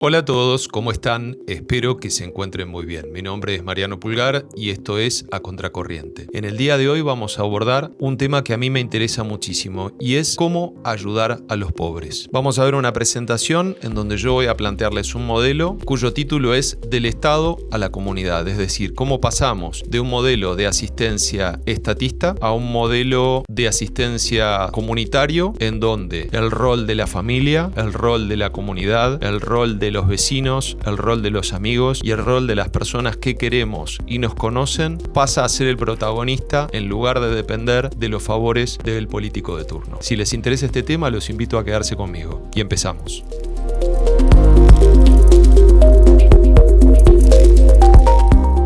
Hola a todos, ¿cómo están? Espero que se encuentren muy bien. Mi nombre es Mariano Pulgar y esto es A Contracorriente. En el día de hoy vamos a abordar un tema que a mí me interesa muchísimo y es cómo ayudar a los pobres. Vamos a ver una presentación en donde yo voy a plantearles un modelo cuyo título es Del Estado a la Comunidad, es decir, cómo pasamos de un modelo de asistencia estatista a un modelo de asistencia comunitario en donde el rol de la familia, el rol de la comunidad, el rol de los vecinos, el rol de los amigos y el rol de las personas que queremos y nos conocen pasa a ser el protagonista en lugar de depender de los favores del político de turno. Si les interesa este tema, los invito a quedarse conmigo. Y empezamos.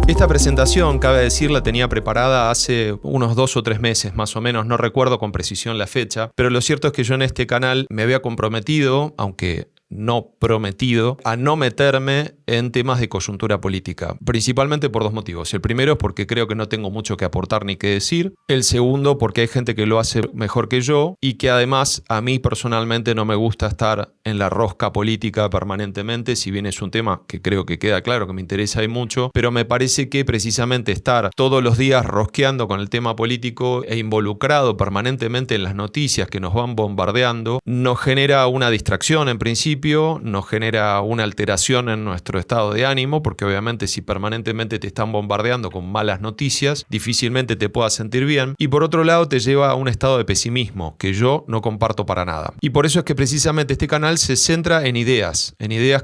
Esta presentación, cabe decir, la tenía preparada hace unos 2 o 3 meses más o menos, no recuerdo con precisión la fecha, pero lo cierto es que yo en este canal me había comprometido, aunque no prometido, a no meterme en temas de coyuntura política, principalmente por 2 motivos. El primero es porque creo que no tengo mucho que aportar ni que decir. El segundo, porque hay gente que lo hace mejor que yo y que además a mí personalmente no me gusta estar en la rosca política permanentemente, si bien es un tema que creo que queda claro que me interesa y mucho, pero me parece que precisamente estar todos los días rosqueando con el tema político e involucrado permanentemente en las noticias que nos van bombardeando nos genera una distracción en principio, nos genera una alteración en nuestro estado de ánimo, porque obviamente si permanentemente te están bombardeando con malas noticias, difícilmente te puedas sentir bien, y por otro lado te lleva a un estado de pesimismo que yo no comparto para nada. Y por eso es que precisamente este canal se centra en ideas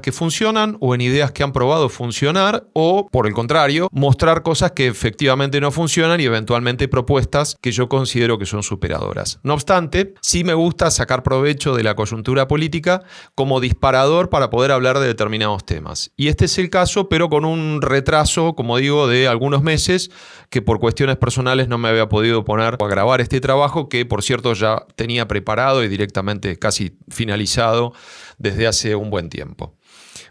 que funcionan o en ideas que han probado funcionar, o por el contrario, mostrar cosas que efectivamente no funcionan y eventualmente propuestas que yo considero que son superadoras. No obstante, sí me gusta sacar provecho de la coyuntura política como disparador para poder hablar de determinados temas. Y este es el caso, pero con un retraso, como digo, de algunos meses, que por cuestiones personales no me había podido poner a grabar este trabajo, que por cierto ya tenía preparado y directamente casi finalizado desde hace un buen tiempo.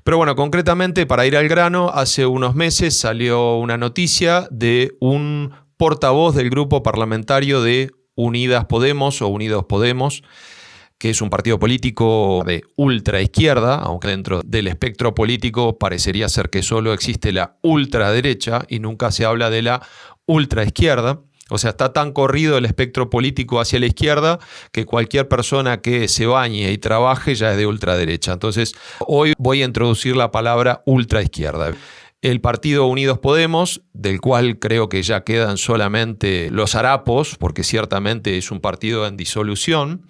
Pero bueno, concretamente, para ir al grano, hace unos meses salió una noticia de un portavoz del grupo parlamentario de Unidas Podemos o Unidos Podemos, que es un partido político de ultraizquierda, aunque dentro del espectro político parecería ser que solo existe la ultraderecha y nunca se habla de la ultraizquierda. O sea, está tan corrido el espectro político hacia la izquierda que cualquier persona que se bañe y trabaje ya es de ultraderecha. Entonces, hoy voy a introducir la palabra ultraizquierda. El partido Unidos Podemos, del cual creo que ya quedan solamente los harapos, porque ciertamente es un partido en disolución,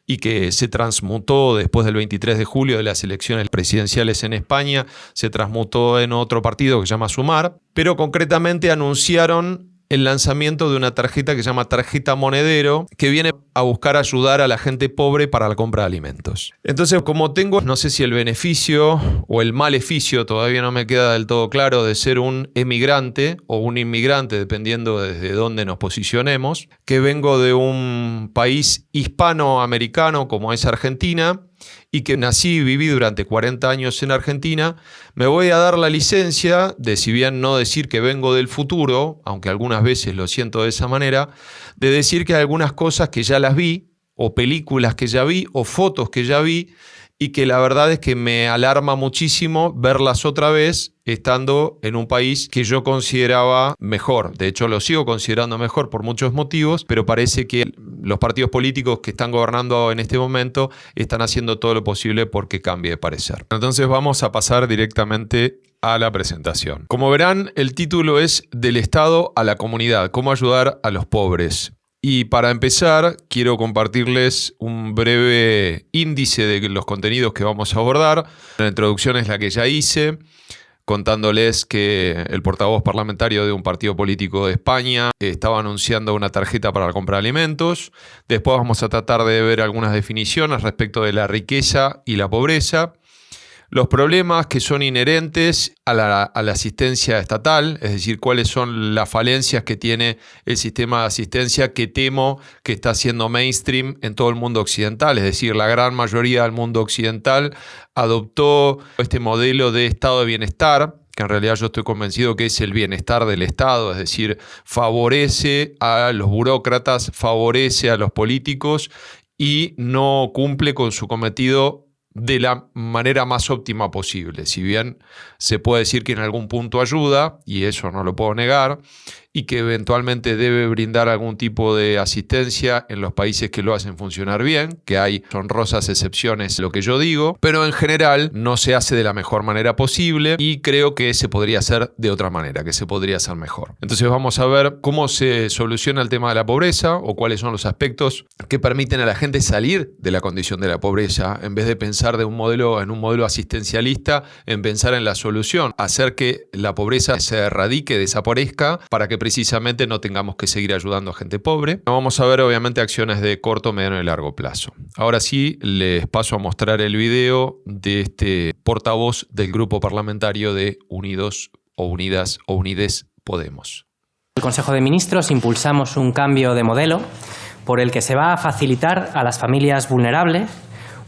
y que se transmutó después del 23 de julio de las elecciones presidenciales en España, se transmutó en otro partido que se llama Sumar, pero concretamente anunciaron el lanzamiento de una tarjeta que se llama Tarjeta Monedero, que viene a buscar ayudar a la gente pobre para la compra de alimentos. Entonces, como tengo, no sé si el beneficio o el maleficio, todavía no me queda del todo claro, de ser un emigrante o un inmigrante, dependiendo desde dónde nos posicionemos, que vengo de un país hispanoamericano como es Argentina, y que nací y viví durante 40 años en Argentina, me voy a dar la licencia de, si bien no decir que vengo del futuro, aunque algunas veces lo siento de esa manera, de decir que hay algunas cosas que ya las vi, o películas que ya vi, o fotos que ya vi, y que la verdad es que me alarma muchísimo verlas otra vez estando en un país que yo consideraba mejor. De hecho, lo sigo considerando mejor por muchos motivos, pero parece que los partidos políticos que están gobernando en este momento están haciendo todo lo posible porque cambie de parecer. Entonces vamos a pasar directamente a la presentación. Como verán, el título es Del Estado a la Comunidad, cómo ayudar a los pobres. Y para empezar, quiero compartirles un breve índice de los contenidos que vamos a abordar. La introducción es la que ya hice, contándoles que el portavoz parlamentario de un partido político de España estaba anunciando una tarjeta para la compra de alimentos. Después vamos a tratar de ver algunas definiciones respecto de la riqueza y la pobreza. Los problemas que son inherentes a la asistencia estatal, es decir, cuáles son las falencias que tiene el sistema de asistencia que temo que está siendo mainstream en todo el mundo occidental, es decir, la gran mayoría del mundo occidental adoptó este modelo de estado de bienestar, que en realidad yo estoy convencido que es el bienestar del Estado, es decir, favorece a los burócratas, favorece a los políticos y no cumple con su cometido de la manera más óptima posible. Si bien se puede decir que en algún punto ayuda, y eso no lo puedo negar, y que eventualmente debe brindar algún tipo de asistencia en los países que lo hacen funcionar bien, que hay honrosas excepciones lo que yo digo, pero en general no se hace de la mejor manera posible y creo que se podría hacer de otra manera, que se podría hacer mejor. Entonces vamos a ver cómo se soluciona el tema de la pobreza o cuáles son los aspectos que permiten a la gente salir de la condición de la pobreza en vez de pensar en un modelo asistencialista, en pensar en la solución, hacer que la pobreza se erradique, desaparezca, para que precisamente no tengamos que seguir ayudando a gente pobre. Vamos a ver obviamente acciones de corto, mediano y largo plazo. Ahora sí, les paso a mostrar el video de este portavoz del grupo parlamentario de Unidos o Unidas o Unides Podemos. En el Consejo de Ministros impulsamos un cambio de modelo por el que se va a facilitar a las familias vulnerables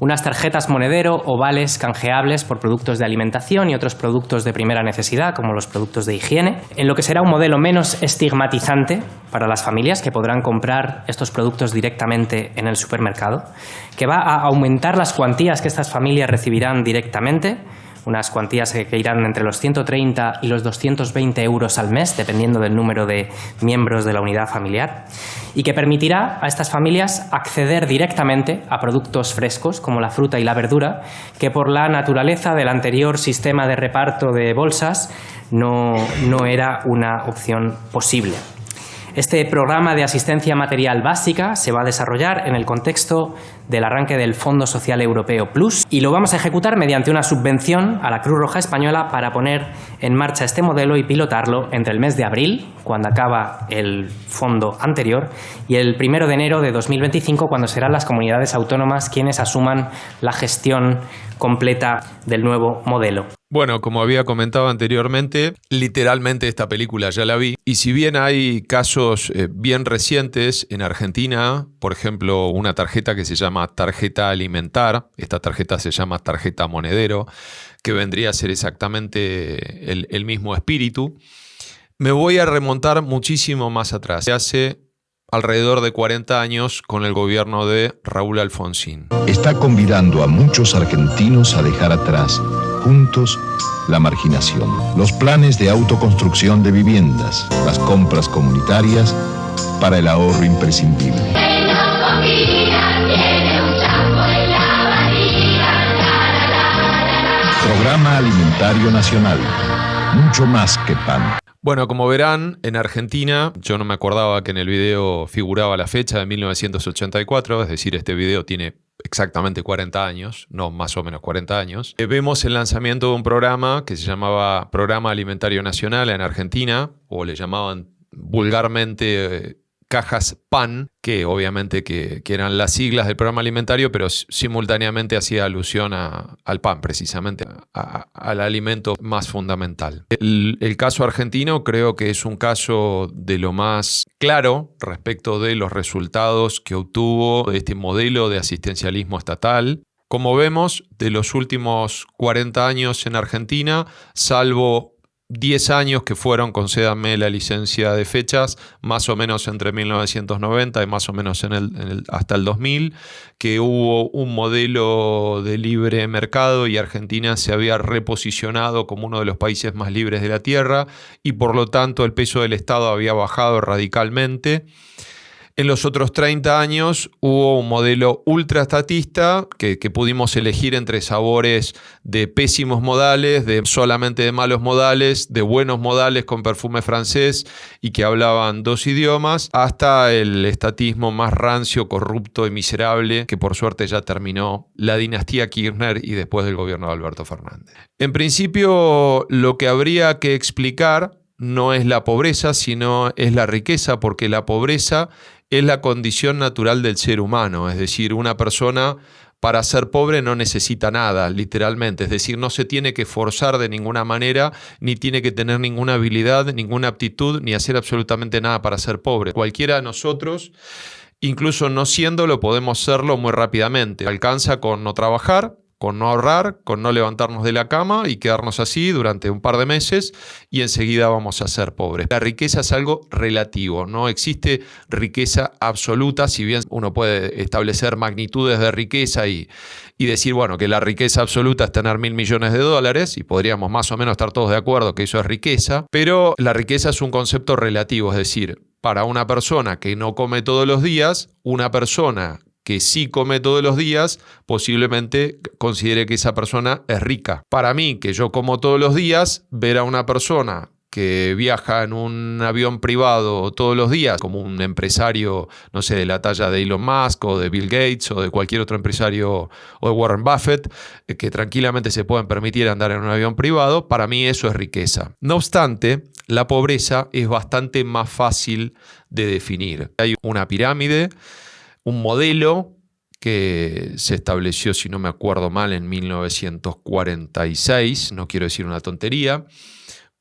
unas tarjetas monedero o vales canjeables por productos de alimentación y otros productos de primera necesidad, como los productos de higiene, en lo que será un modelo menos estigmatizante para las familias que podrán comprar estos productos directamente en el supermercado, que va a aumentar las cuantías que estas familias recibirán directamente, unas cuantías que irán entre los 130 y los 220 euros al mes, dependiendo del número de miembros de la unidad familiar, y que permitirá a estas familias acceder directamente a productos frescos, como la fruta y la verdura, que por la naturaleza del anterior sistema de reparto de bolsas no era una opción posible. Este programa de asistencia material básica se va a desarrollar en el contexto del arranque del Fondo Social Europeo Plus y lo vamos a ejecutar mediante una subvención a la Cruz Roja Española para poner en marcha este modelo y pilotarlo entre el mes de abril, cuando acaba el fondo anterior, y el 1 de enero de 2025, cuando serán las comunidades autónomas quienes asuman la gestión completa del nuevo modelo. Bueno, como había comentado anteriormente, literalmente esta película ya la vi. Y si bien hay casos bien recientes en Argentina, por ejemplo, una tarjeta que se llama tarjeta alimentar, esta tarjeta se llama tarjeta monedero, que vendría a ser exactamente el mismo espíritu, me voy a remontar muchísimo más atrás. Hace alrededor de 40 años con el gobierno de Raúl Alfonsín. Está convidando a muchos argentinos a dejar atrás, juntos, la marginación, los planes de autoconstrucción de viviendas, las compras comunitarias para el ahorro imprescindible. Programa Alimentario Nacional, mucho más que pan. Bueno, como verán, en Argentina, yo no me acordaba que en el video figuraba la fecha de 1984, es decir, este video tiene exactamente 40 años, no más o menos 40 años. Vemos el lanzamiento de un programa que se llamaba Programa Alimentario Nacional en Argentina, o le llamaban vulgarmente cajas PAN, que obviamente que eran las siglas del programa alimentario, pero simultáneamente hacía alusión al pan, precisamente al alimento más fundamental. El caso argentino creo que es un caso de lo más claro respecto de los resultados que obtuvo este modelo de asistencialismo estatal. Como vemos, de los últimos 40 años en Argentina, salvo 10 años que fueron, concédanme la licencia de fechas, más o menos entre 1990 y más o menos hasta el 2000, que hubo un modelo de libre mercado y Argentina se había reposicionado como uno de los países más libres de la Tierra y por lo tanto el peso del Estado había bajado radicalmente. En los otros 30 años hubo un modelo ultraestatista que pudimos elegir entre sabores de pésimos modales, de solamente de malos modales, de buenos modales con perfume francés y que hablaban 2 idiomas, hasta el estatismo más rancio, corrupto y miserable que por suerte ya terminó la dinastía Kirchner y después del gobierno de Alberto Fernández. En principio, lo que habría que explicar no es la pobreza, sino es la riqueza, porque la pobreza es la condición natural del ser humano, es decir, una persona para ser pobre no necesita nada, literalmente, es decir, no se tiene que forzar de ninguna manera, ni tiene que tener ninguna habilidad, ninguna aptitud, ni hacer absolutamente nada para ser pobre. Cualquiera de nosotros, incluso no siéndolo, podemos serlo muy rápidamente. Alcanza con no trabajar, con no ahorrar, con no levantarnos de la cama y quedarnos así durante un par de meses y enseguida vamos a ser pobres. La riqueza es algo relativo, no existe riqueza absoluta, si bien uno puede establecer magnitudes de riqueza y decir, bueno, que la riqueza absoluta es tener $1.000 millones y podríamos más o menos estar todos de acuerdo que eso es riqueza, pero la riqueza es un concepto relativo, es decir, para una persona que no come todos los días, una persona que sí come todos los días, posiblemente considere que esa persona es rica. Para mí, que yo como todos los días, ver a una persona que viaja en un avión privado todos los días, como un empresario, no sé, de la talla de Elon Musk o de Bill Gates o de cualquier otro empresario o de Warren Buffett, que tranquilamente se pueden permitir andar en un avión privado, para mí eso es riqueza. No obstante, la pobreza es bastante más fácil de definir. Hay una pirámide, un modelo que se estableció, si no me acuerdo mal, en 1946, no quiero decir una tontería,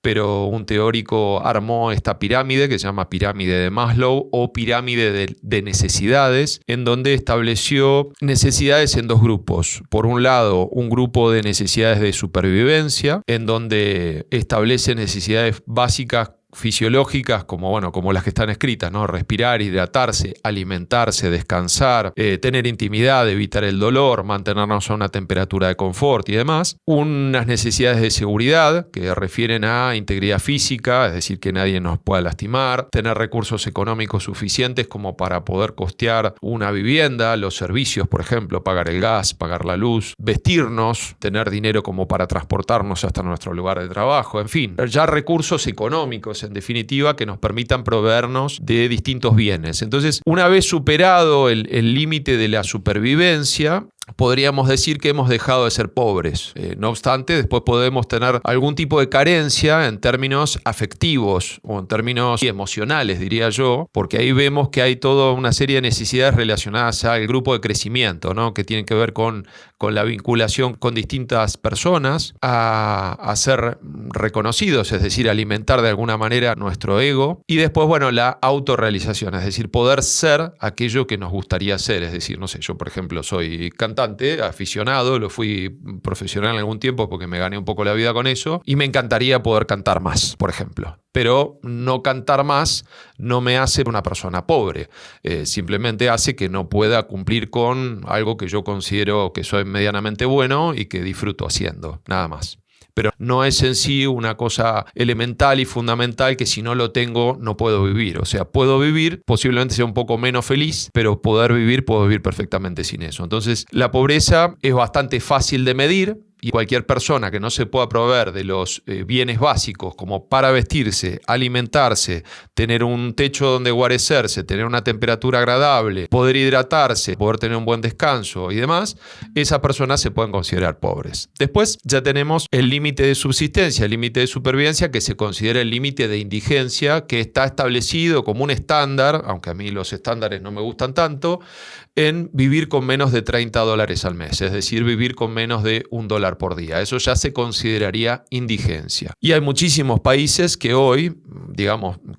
pero un teórico armó esta pirámide que se llama pirámide de Maslow o pirámide de necesidades, en donde estableció necesidades en dos grupos. Por un lado, un grupo de necesidades de supervivencia, en donde establece necesidades básicas fisiológicas como las que están escritas, ¿no? Respirar, hidratarse, alimentarse, descansar, tener intimidad, evitar el dolor, mantenernos a una temperatura de confort y demás. Unas necesidades de seguridad que refieren a integridad física, es decir, que nadie nos pueda lastimar, tener recursos económicos suficientes como para poder costear una vivienda, los servicios, por ejemplo, pagar el gas, pagar la luz, vestirnos, tener dinero como para transportarnos hasta nuestro lugar de trabajo, en fin, ya recursos económicos en definitiva, que nos permitan proveernos de distintos bienes. Entonces, una vez superado el límite de la supervivencia, podríamos decir que hemos dejado de ser pobres. No obstante, después podemos tener algún tipo de carencia en términos afectivos o en términos emocionales, diría yo, porque ahí vemos que hay toda una serie de necesidades relacionadas al grupo de crecimiento, ¿no? Que tienen que ver con la vinculación con distintas personas, a ser reconocidos, es decir, alimentar de alguna manera nuestro ego. Y después, la autorrealización, es decir, poder ser aquello que nos gustaría ser. Es decir, no sé, yo por ejemplo soy cantante, aficionado, lo fui profesional en algún tiempo porque me gané un poco la vida con eso y me encantaría poder cantar más, por ejemplo. Pero no cantar más no me hace una persona pobre, simplemente hace que no pueda cumplir con algo que yo considero que soy medianamente bueno y que disfruto haciendo, nada más. Pero no es en sí una cosa elemental y fundamental que si no lo tengo no puedo vivir. O sea, puedo vivir, posiblemente sea un poco menos feliz, pero puedo vivir perfectamente sin eso. Entonces, la pobreza es bastante fácil de medir. Y cualquier persona que no se pueda proveer de los bienes básicos como para vestirse, alimentarse, tener un techo donde guarecerse, tener una temperatura agradable, poder hidratarse, poder tener un buen descanso y demás, esas personas se pueden considerar pobres. Después ya tenemos el límite de subsistencia, el límite de supervivencia, que se considera el límite de indigencia, que está establecido como un estándar, aunque a mí los estándares no me gustan tanto, en vivir con menos de $30 al mes, es decir, vivir con menos de $1 por día. Eso ya se consideraría indigencia. Y hay muchísimos países que hoy,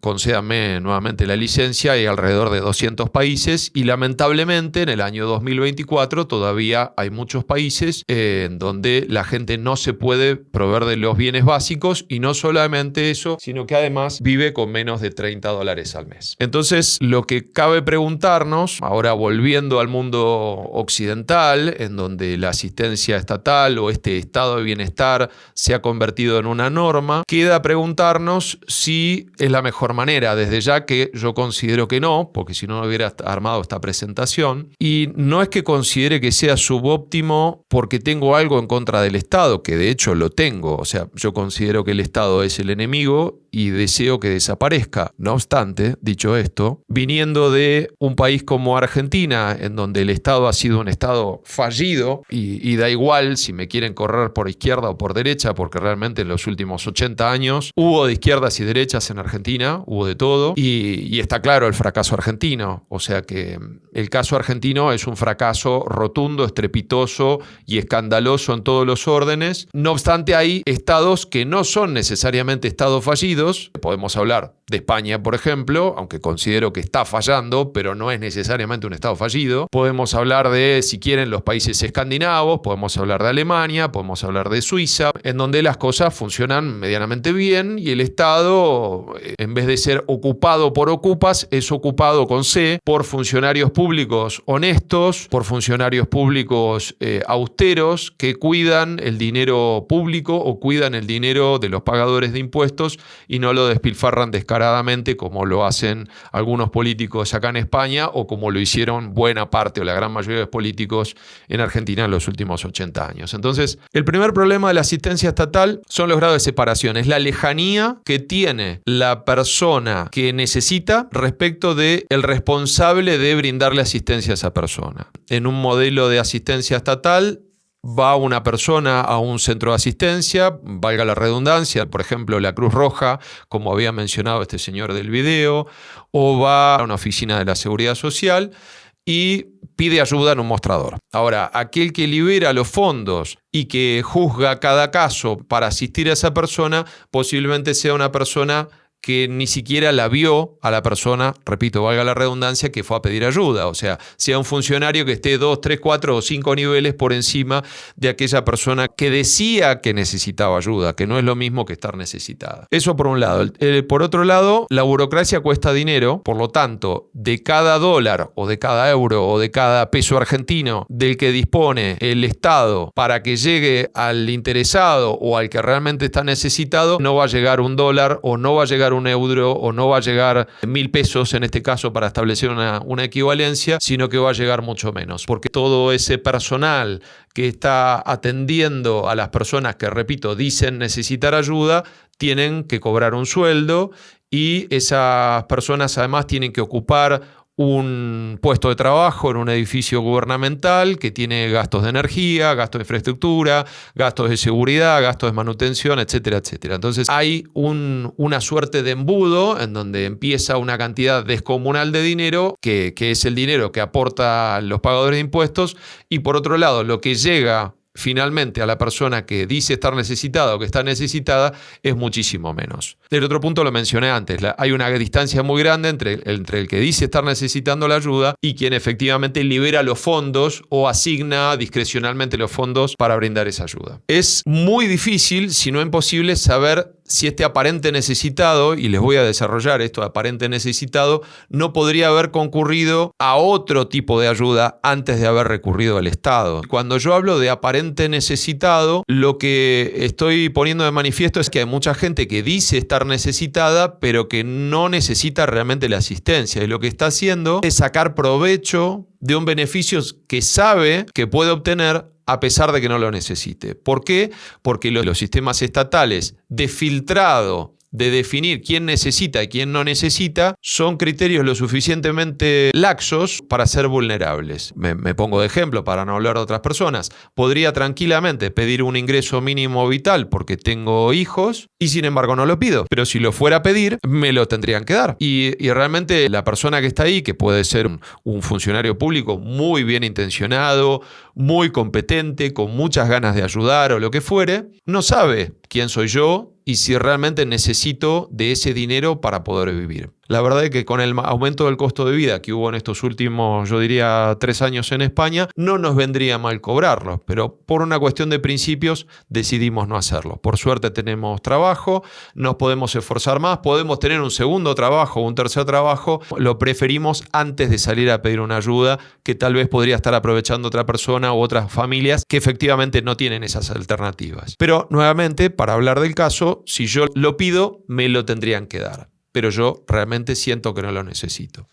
concédanme nuevamente la licencia, hay alrededor de 200 países y lamentablemente en el año 2024 todavía hay muchos países en donde la gente no se puede proveer de los bienes básicos y no solamente eso, sino que además vive con menos de $30 al mes. Entonces, lo que cabe preguntarnos, ahora volviendo al mundo occidental, en donde la asistencia estatal o este estado de bienestar se ha convertido en una norma, queda preguntarnos si es la mejor manera, desde ya que yo considero que no, porque si no hubiera armado esta presentación, y no es que considere que sea subóptimo porque tengo algo en contra del Estado, que de hecho lo tengo, o sea, yo considero que el Estado es el enemigo y deseo que desaparezca. No obstante, dicho esto, viniendo de un país como Argentina, en donde el Estado ha sido un Estado fallido y da igual si me quieren correr por izquierda o por derecha, porque realmente en los últimos 80 años hubo de izquierdas y derechas en Argentina, hubo de todo, y está claro el fracaso argentino. O sea que el caso argentino es un fracaso rotundo, estrepitoso y escandaloso en todos los órdenes. No obstante, hay estados que no son necesariamente estados fallidos. Podemos hablar de España, por ejemplo, aunque considero que está fallando, pero no es necesariamente un Estado fallido. Podemos hablar de, si quieren, los países escandinavos, podemos hablar de Alemania, podemos hablar de Suiza, en donde las cosas funcionan medianamente bien y el Estado, en vez de ser ocupado por ocupas, es ocupado con C por funcionarios públicos honestos, por funcionarios públicos austeros que cuidan el dinero público o cuidan el dinero de los pagadores de impuestos y no lo despilfarran descaradamente como lo hacen algunos políticos acá en España o como lo hicieron buena parte o la gran mayoría de los políticos en Argentina en los últimos 80 años. Entonces, el primer problema de la asistencia estatal son los grados de separación, es la lejanía que tiene la persona que necesita respecto del responsable de brindarle asistencia a esa persona. En un modelo de asistencia estatal, va una persona a un centro de asistencia, valga la redundancia, por ejemplo la Cruz Roja, como había mencionado este señor del video, o va a una oficina de la Seguridad Social y pide ayuda en un mostrador. Ahora, aquel que libera los fondos y que juzga cada caso para asistir a esa persona, posiblemente sea una persona que ni siquiera la vio a la persona, repito, valga la redundancia, que fue a pedir ayuda. O sea un funcionario que esté 2, 3, 4 o 5 niveles por encima de aquella persona que decía que necesitaba ayuda, que no es lo mismo que estar necesitada. Eso por un lado. Por otro lado, la burocracia cuesta dinero, por lo tanto, de cada dólar o de cada euro o de cada peso argentino del que dispone el Estado para que llegue al interesado o al que realmente está necesitado, no va a llegar $1 o no va a llegar un euro o no va a llegar 1.000 pesos en este caso para establecer una equivalencia, sino que va a llegar mucho menos, porque todo ese personal que está atendiendo a las personas que, repito, dicen necesitar ayuda, tienen que cobrar un sueldo y esas personas además tienen que ocupar un puesto de trabajo en un edificio gubernamental que tiene gastos de energía, gastos de infraestructura, gastos de seguridad, gastos de manutención, etcétera, etcétera. Entonces hay una suerte de embudo en donde empieza una cantidad descomunal de dinero que es el dinero que aportan los pagadores de impuestos y por otro lado lo que llega finalmente a la persona que dice estar necesitada o que está necesitada es muchísimo menos. El otro punto lo mencioné antes, hay una distancia muy grande entre el que dice estar necesitando la ayuda y quien efectivamente libera los fondos o asigna discrecionalmente los fondos para brindar esa ayuda. Es muy difícil, si no imposible, saber si este aparente necesitado, y les voy a desarrollar esto, aparente necesitado, no podría haber concurrido a otro tipo de ayuda antes de haber recurrido al Estado. Cuando yo hablo de aparente necesitado, lo que estoy poniendo de manifiesto es que hay mucha gente que dice estar necesitada, pero que no necesita realmente la asistencia. Y lo que está haciendo es sacar provecho de un beneficio que sabe que puede obtener a pesar de que no lo necesite. ¿Por qué? Porque los sistemas estatales de filtrado, de definir quién necesita y quién no necesita, son criterios lo suficientemente laxos para ser vulnerables. Me pongo de ejemplo para no hablar de otras personas. Podría tranquilamente pedir un ingreso mínimo vital porque tengo hijos y sin embargo no lo pido. Pero si lo fuera a pedir, me lo tendrían que dar. Y realmente la persona que está ahí, que puede ser un funcionario público muy bien intencionado, muy competente, con muchas ganas de ayudar o lo que fuere, no sabe quién soy yo y si realmente necesito de ese dinero para poder vivir. La verdad es que con el aumento del costo de vida que hubo en estos últimos, yo diría, 3 años en España, no nos vendría mal cobrarlo, pero por una cuestión de principios decidimos no hacerlo. Por suerte tenemos trabajo, nos podemos esforzar más, podemos tener un segundo trabajo, un tercer trabajo, lo preferimos antes de salir a pedir una ayuda que tal vez podría estar aprovechando otra persona u otras familias que efectivamente no tienen esas alternativas. Pero nuevamente, para hablar del caso, si yo lo pido, me lo tendrían que dar. Pero yo realmente siento que no lo necesito.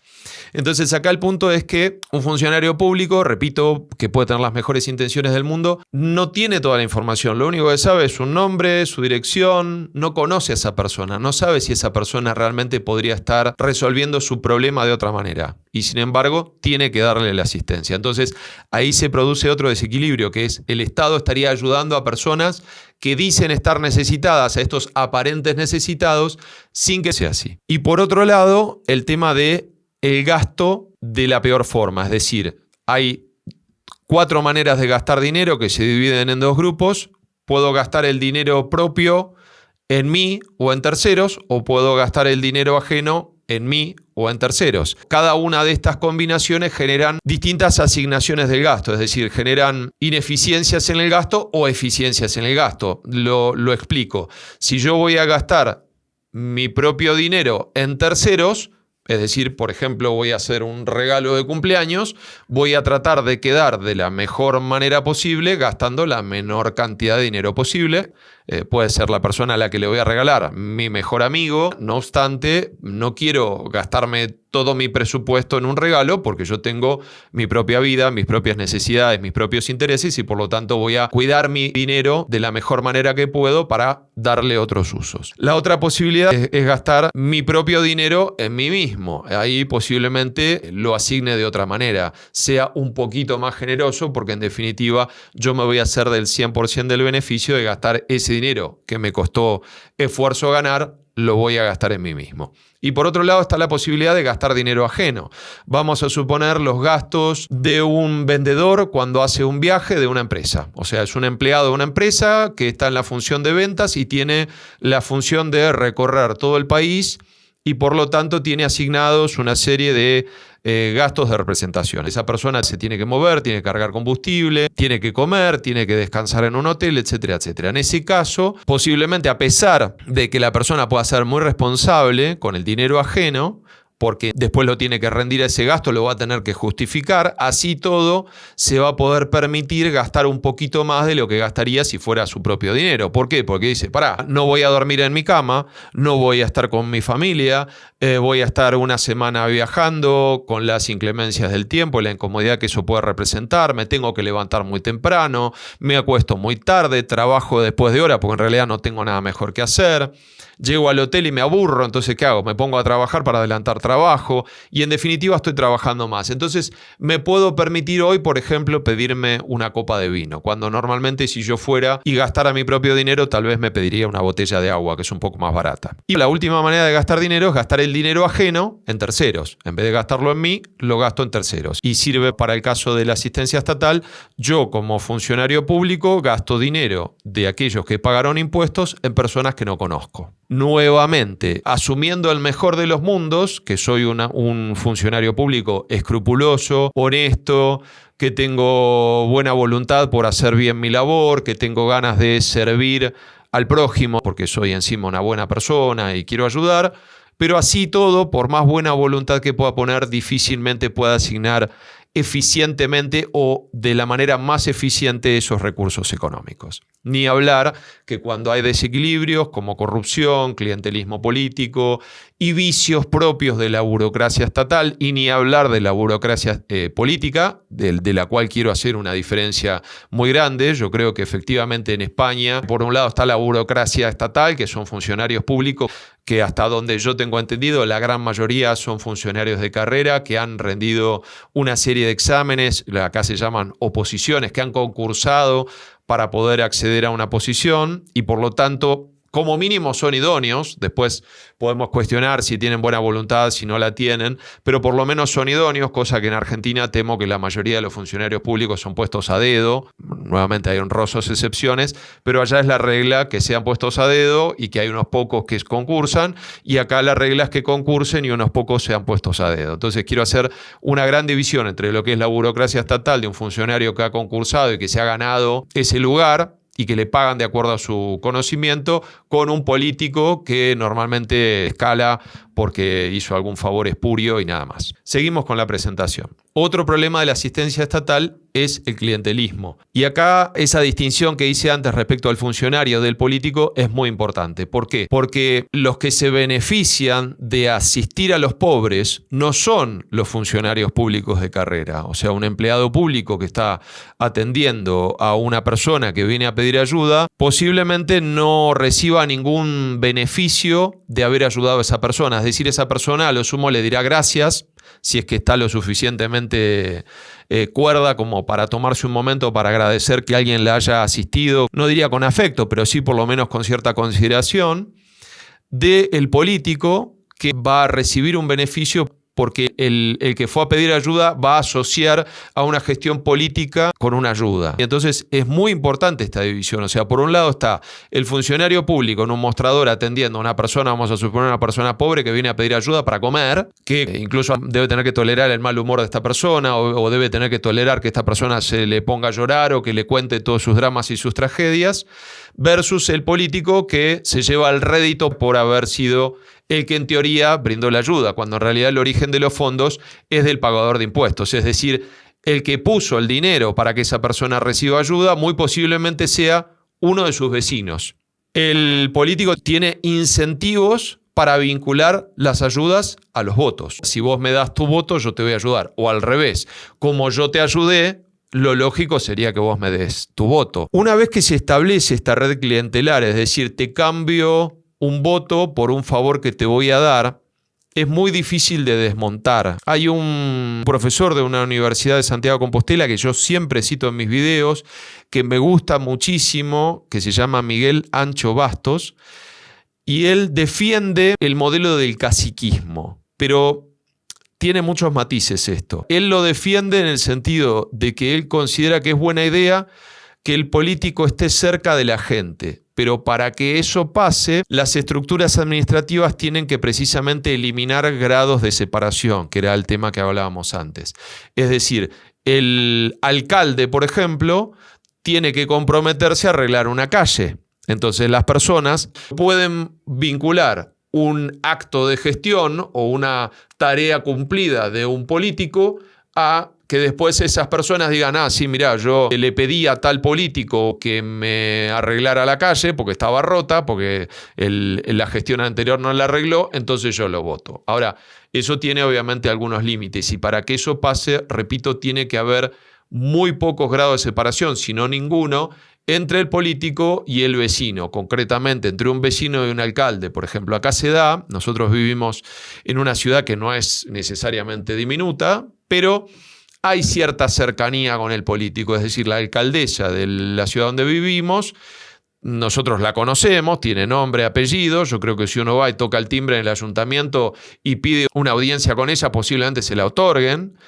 Entonces acá el punto es que un funcionario público, repito, que puede tener las mejores intenciones del mundo, no tiene toda la información. Lo único que sabe es su nombre, su dirección, no conoce a esa persona, no sabe si esa persona realmente podría estar resolviendo su problema de otra manera. Y sin embargo, tiene que darle la asistencia. Entonces ahí se produce otro desequilibrio, que es el Estado estaría ayudando a personas que dicen estar necesitadas, a estos aparentes necesitados, sin que sea así. Y por otro lado, el tema de el gasto de la peor forma, es decir, hay 4 maneras de gastar dinero que se dividen en 2 grupos. Puedo gastar el dinero propio en mí o en terceros, o puedo gastar el dinero ajeno en mí o en terceros. Cada una de estas combinaciones generan distintas asignaciones del gasto, es decir, generan ineficiencias en el gasto o eficiencias en el gasto. Lo explico. Si yo voy a gastar mi propio dinero en terceros, es decir, por ejemplo, voy a hacer un regalo de cumpleaños, voy a tratar de quedar de la mejor manera posible gastando la menor cantidad de dinero posible. Puede ser la persona a la que le voy a regalar mi mejor amigo. No obstante, no quiero gastarme todo mi presupuesto en un regalo porque yo tengo mi propia vida, mis propias necesidades, mis propios intereses y por lo tanto voy a cuidar mi dinero de la mejor manera que puedo para darle otros usos. La otra posibilidad es gastar mi propio dinero en mí mismo. Ahí posiblemente lo asigne de otra manera, sea un poquito más generoso porque en definitiva yo me voy a hacer del 100% del beneficio de gastar ese dinero que me costó esfuerzo ganar, lo voy a gastar en mí mismo. Y por otro lado está la posibilidad de gastar dinero ajeno. Vamos a suponer los gastos de un vendedor cuando hace un viaje de una empresa. O sea, es un empleado de una empresa que está en la función de ventas y tiene la función de recorrer todo el país y por lo tanto tiene asignados una serie de gastos de representación. Esa persona se tiene que mover, tiene que cargar combustible, tiene que comer, tiene que descansar en un hotel, etcétera, etcétera. En ese caso, posiblemente a pesar de que la persona pueda ser muy responsable con el dinero ajeno, porque después lo tiene que rendir a ese gasto, lo va a tener que justificar. Así todo, se va a poder permitir gastar un poquito más de lo que gastaría si fuera su propio dinero. ¿Por qué? Porque dice, no voy a dormir en mi cama, no voy a estar con mi familia, voy a estar una semana viajando con las inclemencias del tiempo y la incomodidad que eso puede representar, me tengo que levantar muy temprano, me acuesto muy tarde, trabajo después de hora porque en realidad no tengo nada mejor que hacer. Llego al hotel y me aburro, entonces ¿qué hago? Me pongo a trabajar para adelantar trabajo y en definitiva estoy trabajando más. Entonces me puedo permitir hoy, por ejemplo, pedirme una copa de vino, cuando normalmente si yo fuera y gastara mi propio dinero, tal vez me pediría una botella de agua, que es un poco más barata. Y la última manera de gastar dinero es gastar el dinero ajeno en terceros. En vez de gastarlo en mí, lo gasto en terceros. Y sirve para el caso de la asistencia estatal. Yo como funcionario público gasto dinero de aquellos que pagaron impuestos en personas que no conozco. Nuevamente, asumiendo el mejor de los mundos, que soy un funcionario público escrupuloso, honesto, que tengo buena voluntad por hacer bien mi labor, que tengo ganas de servir al prójimo porque soy encima una buena persona y quiero ayudar, pero así todo, por más buena voluntad que pueda poner, difícilmente pueda asignar eficientemente o de la manera más eficiente esos recursos económicos. Ni hablar que cuando hay desequilibrios como corrupción, clientelismo político y vicios propios de la burocracia estatal, y ni hablar de la burocracia política, de la cual quiero hacer una diferencia muy grande. Yo creo que efectivamente en España, por un lado está la burocracia estatal, que son funcionarios públicos, que hasta donde yo tengo entendido, la gran mayoría son funcionarios de carrera que han rendido una serie de exámenes, acá se llaman oposiciones, que han concursado para poder acceder a una posición y por lo tanto, como mínimo son idóneos. Después podemos cuestionar si tienen buena voluntad, si no la tienen, pero por lo menos son idóneos, cosa que en Argentina temo que la mayoría de los funcionarios públicos son puestos a dedo. Nuevamente hay honrosas excepciones, pero allá es la regla que sean puestos a dedo y que hay unos pocos que concursan, y acá la regla es que concursen y unos pocos sean puestos a dedo. Entonces quiero hacer una gran división entre lo que es la burocracia estatal de un funcionario que ha concursado y que se ha ganado ese lugar y que le pagan de acuerdo a su conocimiento, con un político que normalmente escala porque hizo algún favor espurio y nada más. Seguimos con la presentación. Otro problema de la asistencia estatal es el clientelismo. Y acá esa distinción que hice antes respecto al funcionario del político es muy importante. ¿Por qué? Porque los que se benefician de asistir a los pobres no son los funcionarios públicos de carrera. O sea, un empleado público que está atendiendo a una persona que viene a pedir ayuda, posiblemente no reciba ningún beneficio de haber ayudado a esa persona. Es decir, esa persona a lo sumo le dirá gracias, si es que está lo suficientemente cuerda como para tomarse un momento para agradecer que alguien le haya asistido, no diría con afecto, pero sí por lo menos con cierta consideración, del político que va a recibir un beneficio porque el que fue a pedir ayuda va a asociar a una gestión política con una ayuda. Y entonces es muy importante esta división. O sea, por un lado está el funcionario público en un mostrador atendiendo a una persona, vamos a suponer una persona pobre que viene a pedir ayuda para comer, que incluso debe tener que tolerar el mal humor de esta persona o debe tener que tolerar que esta persona se le ponga a llorar o que le cuente todos sus dramas y sus tragedias, versus el político que se lleva el rédito por haber sido el que en teoría brindó la ayuda, cuando en realidad el origen de los fondos es del pagador de impuestos. Es decir, el que puso el dinero para que esa persona reciba ayuda muy posiblemente sea uno de sus vecinos. El político tiene incentivos para vincular las ayudas a los votos. Si vos me das tu voto, yo te voy a ayudar. O al revés, como yo te ayudé, lo lógico sería que vos me des tu voto. Una vez que se establece esta red clientelar, es decir, te cambio un voto por un favor que te voy a dar, es muy difícil de desmontar. Hay un profesor de una universidad de Santiago de Compostela que yo siempre cito en mis videos, que me gusta muchísimo, que se llama Miguel Ancho Bastos, y él defiende el modelo del caciquismo, pero tiene muchos matices esto. Él lo defiende en el sentido de que él considera que es buena idea que el político esté cerca de la gente, pero para que eso pase, las estructuras administrativas tienen que precisamente eliminar grados de separación, que era el tema que hablábamos antes. Es decir, el alcalde, por ejemplo, tiene que comprometerse a arreglar una calle. Entonces las personas pueden vincular un acto de gestión o una tarea cumplida de un político a que después esas personas digan, sí, mirá, yo le pedí a tal político que me arreglara la calle porque estaba rota, porque la gestión anterior no la arregló, entonces yo lo voto. Ahora, eso tiene obviamente algunos límites y para que eso pase, repito, tiene que haber muy pocos grados de separación, si no ninguno, entre el político y el vecino, concretamente entre un vecino y un alcalde. Por ejemplo, acá se da, nosotros vivimos en una ciudad que no es necesariamente diminuta, pero hay cierta cercanía con el político, es decir, la alcaldesa de la ciudad donde vivimos, nosotros la conocemos, tiene nombre, apellido, yo creo que si uno va y toca el timbre en el ayuntamiento y pide una audiencia con ella, posiblemente se la otorguen.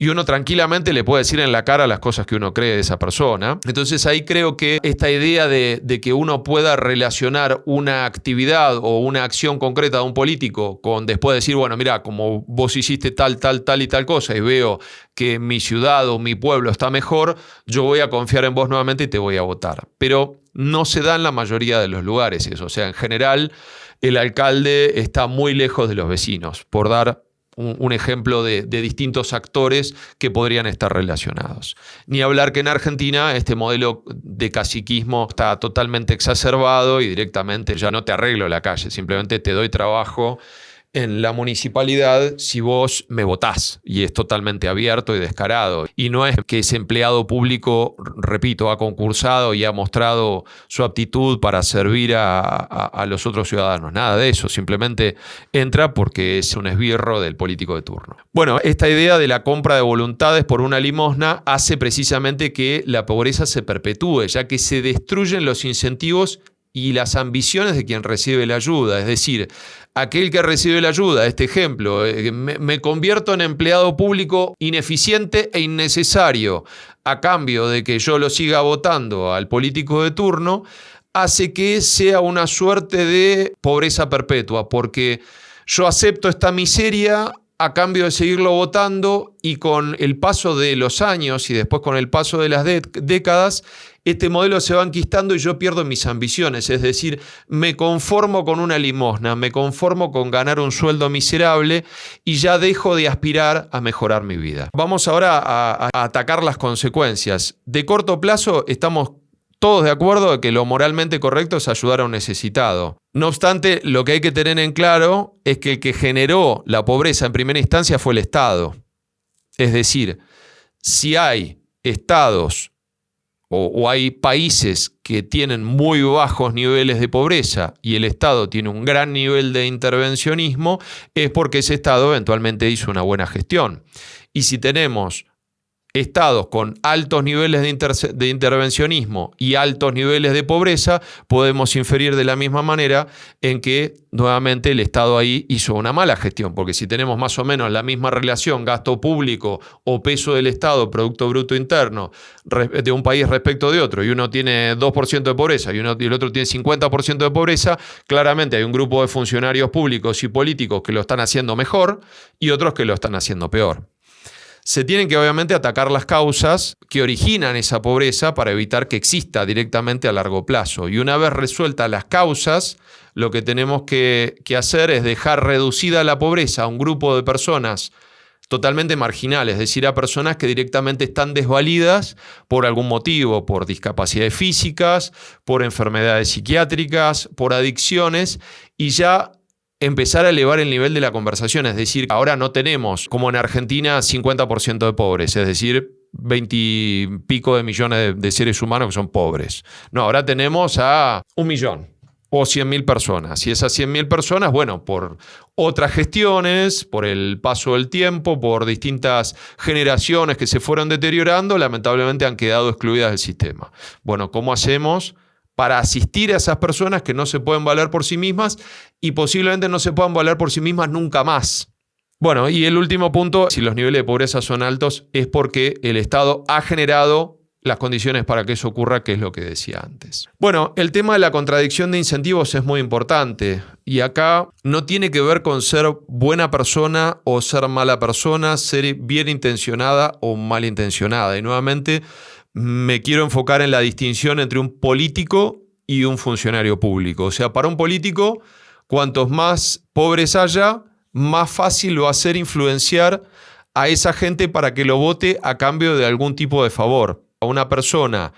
Y uno tranquilamente le puede decir en la cara las cosas que uno cree de esa persona. Entonces ahí creo que esta idea de que uno pueda relacionar una actividad o una acción concreta de un político con después decir, bueno, mira, como vos hiciste tal y tal cosa y veo que mi ciudad o mi pueblo está mejor, yo voy a confiar en vos nuevamente y te voy a votar. Pero no se da en la mayoría de los lugares eso. O sea, en general el alcalde está muy lejos de los vecinos, por dar un ejemplo de distintos actores que podrían estar relacionados. Ni hablar que en Argentina este modelo de caciquismo está totalmente exacerbado y directamente ya no te arreglo la calle, simplemente te doy trabajo en la municipalidad si vos me votás, y es totalmente abierto y descarado. Y no es que ese empleado público, repito, ha concursado y ha mostrado su aptitud para servir a los otros ciudadanos. Nada de eso, simplemente entra porque es un esbirro del político de turno. Bueno, esta idea de la compra de voluntades por una limosna hace precisamente que la pobreza se perpetúe, ya que se destruyen los incentivos y las ambiciones de quien recibe la ayuda. Es decir, aquel que recibe la ayuda, este ejemplo, me convierto en empleado público ineficiente e innecesario a cambio de que yo lo siga votando al político de turno, hace que sea una suerte de pobreza perpetua, porque yo acepto esta miseria a cambio de seguirlo votando, y con el paso de los años y después con el paso de las décadas, este modelo se va enquistando y yo pierdo mis ambiciones. Es decir, me conformo con una limosna, me conformo con ganar un sueldo miserable y ya dejo de aspirar a mejorar mi vida. Vamos ahora a atacar las consecuencias. De corto plazo estamos todos de acuerdo de que lo moralmente correcto es ayudar a un necesitado. No obstante, lo que hay que tener en claro es que el que generó la pobreza en primera instancia fue el Estado. Es decir, si hay estados o hay países que tienen muy bajos niveles de pobreza y el Estado tiene un gran nivel de intervencionismo, es porque ese Estado eventualmente hizo una buena gestión. Y si tenemos estados con altos niveles de intervencionismo y altos niveles de pobreza, podemos inferir de la misma manera en que nuevamente el Estado ahí hizo una mala gestión, porque si tenemos más o menos la misma relación gasto público o peso del Estado, Producto Bruto Interno, de un país respecto de otro, y uno tiene 2% de pobreza y el otro tiene 50% de pobreza, claramente hay un grupo de funcionarios públicos y políticos que lo están haciendo mejor y otros que lo están haciendo peor. Se tienen que obviamente atacar las causas que originan esa pobreza para evitar que exista directamente a largo plazo. Y una vez resueltas las causas, lo que tenemos que hacer es dejar reducida la pobreza a un grupo de personas totalmente marginales, es decir, a personas que directamente están desvalidas por algún motivo, por discapacidades físicas, por enfermedades psiquiátricas, por adicciones, y ya empezar a elevar el nivel de la conversación. Es decir, ahora no tenemos, como en Argentina, 50% de pobres, es decir, 20 y pico de millones de seres humanos que son pobres. No, ahora tenemos a 1 millón o 100.000 personas. Y esas 100.000 personas, bueno, por otras gestiones, por el paso del tiempo, por distintas generaciones que se fueron deteriorando, lamentablemente han quedado excluidas del sistema. Bueno, ¿cómo hacemos para asistir a esas personas que no se pueden valer por sí mismas y posiblemente no se puedan valer por sí mismas nunca más? Bueno, y el último punto, si los niveles de pobreza son altos, es porque el Estado ha generado las condiciones para que eso ocurra, que es lo que decía antes. Bueno, el tema de la contradicción de incentivos es muy importante y acá no tiene que ver con ser buena persona o ser mala persona, ser bien intencionada o malintencionada. Y nuevamente me quiero enfocar en la distinción entre un político y un funcionario público. O sea, para un político, cuantos más pobres haya, más fácil va a ser influenciar a esa gente para que lo vote a cambio de algún tipo de favor. A una persona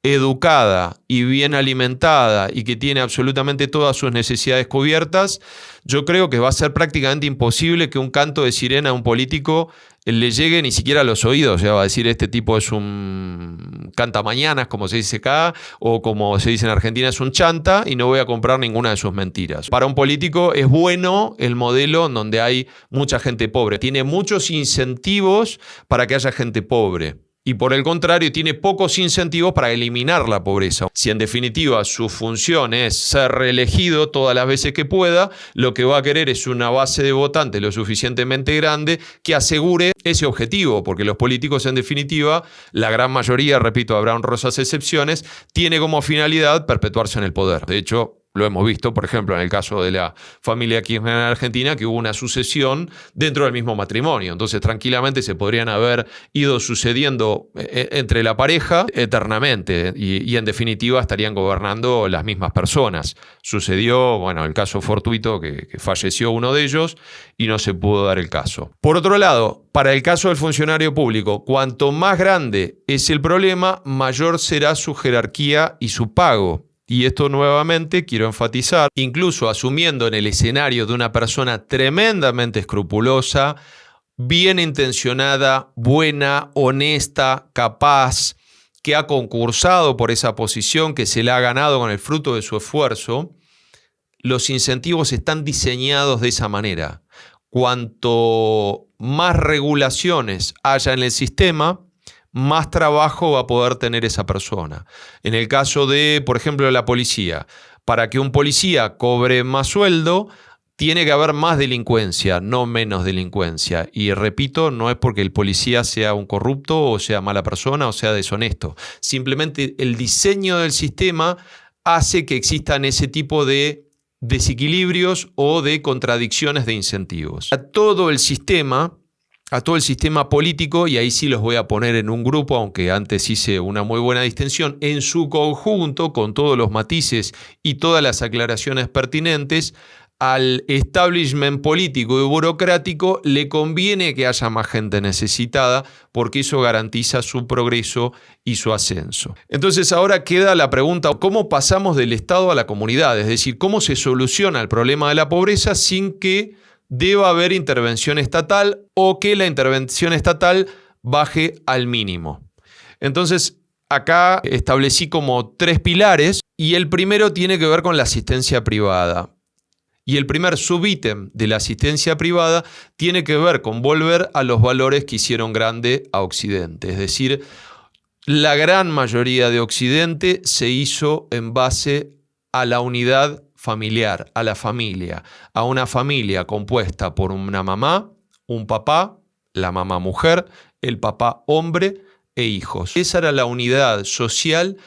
educada y bien alimentada y que tiene absolutamente todas sus necesidades cubiertas, yo creo que va a ser prácticamente imposible que un canto de sirena a un político le llegue ni siquiera a los oídos. O sea, va a decir, este tipo es un cantamañanas, como se dice acá, o como se dice en Argentina, es un chanta, y no voy a comprar ninguna de sus mentiras. Para un político es bueno el modelo en donde hay mucha gente pobre. Tiene muchos incentivos para que haya gente pobre. Y por el contrario, tiene pocos incentivos para eliminar la pobreza. Si en definitiva su función es ser reelegido todas las veces que pueda, lo que va a querer es una base de votantes lo suficientemente grande que asegure ese objetivo, porque los políticos en definitiva, la gran mayoría, repito, habrá honrosas excepciones, tiene como finalidad perpetuarse en el poder. De hecho, lo hemos visto, por ejemplo, en el caso de la familia Kirchner en Argentina, que hubo una sucesión dentro del mismo matrimonio. Entonces, tranquilamente se podrían haber ido sucediendo entre la pareja eternamente y en definitiva estarían gobernando las mismas personas. Sucedió, bueno, el caso fortuito que falleció uno de ellos y no se pudo dar el caso. Por otro lado, para el caso del funcionario público, cuanto más grande es el problema, mayor será su jerarquía y su pago. Y esto nuevamente quiero enfatizar, incluso asumiendo en el escenario de una persona tremendamente escrupulosa, bien intencionada, buena, honesta, capaz, que ha concursado por esa posición, que se la ha ganado con el fruto de su esfuerzo, los incentivos están diseñados de esa manera. Cuanto más regulaciones haya en el sistema, más trabajo va a poder tener esa persona. En el caso de, por ejemplo, la policía, para que un policía cobre más sueldo, tiene que haber más delincuencia, no menos delincuencia. Y repito, no es porque el policía sea un corrupto o sea mala persona o sea deshonesto. Simplemente el diseño del sistema hace que existan ese tipo de desequilibrios o de contradicciones de incentivos. A todo el sistema político, y ahí sí los voy a poner en un grupo, aunque antes hice una muy buena distinción, en su conjunto, con todos los matices y todas las aclaraciones pertinentes, al establishment político y burocrático le conviene que haya más gente necesitada porque eso garantiza su progreso y su ascenso. Entonces ahora queda la pregunta, ¿cómo pasamos del Estado a la comunidad? Es decir, ¿cómo se soluciona el problema de la pobreza sin que deba haber intervención estatal o que la intervención estatal baje al mínimo? Entonces, acá establecí como 3 pilares y el primero tiene que ver con la asistencia privada. Y el primer subítem de la asistencia privada tiene que ver con volver a los valores que hicieron grande a Occidente. Es decir, la gran mayoría de Occidente se hizo en base a la unidad familiar, a la familia, a una familia compuesta por una mamá, un papá, la mamá mujer, el papá hombre e hijos. Esa era la unidad social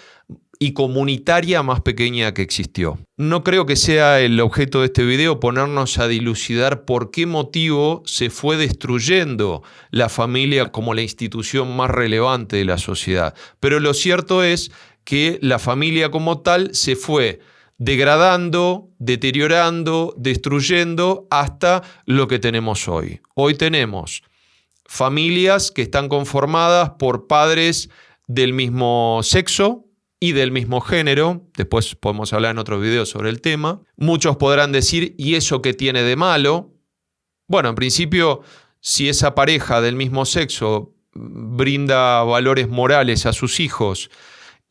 y comunitaria más pequeña que existió. No creo que sea el objeto de este video ponernos a dilucidar por qué motivo se fue destruyendo la familia como la institución más relevante de la sociedad. Pero lo cierto es que la familia como tal se fue degradando, deteriorando, destruyendo hasta lo que tenemos hoy. Hoy tenemos familias que están conformadas por padres del mismo sexo y del mismo género. Después podemos hablar en otro video sobre el tema. Muchos podrán decir, ¿y eso qué tiene de malo? Bueno, en principio, si esa pareja del mismo sexo brinda valores morales a sus hijos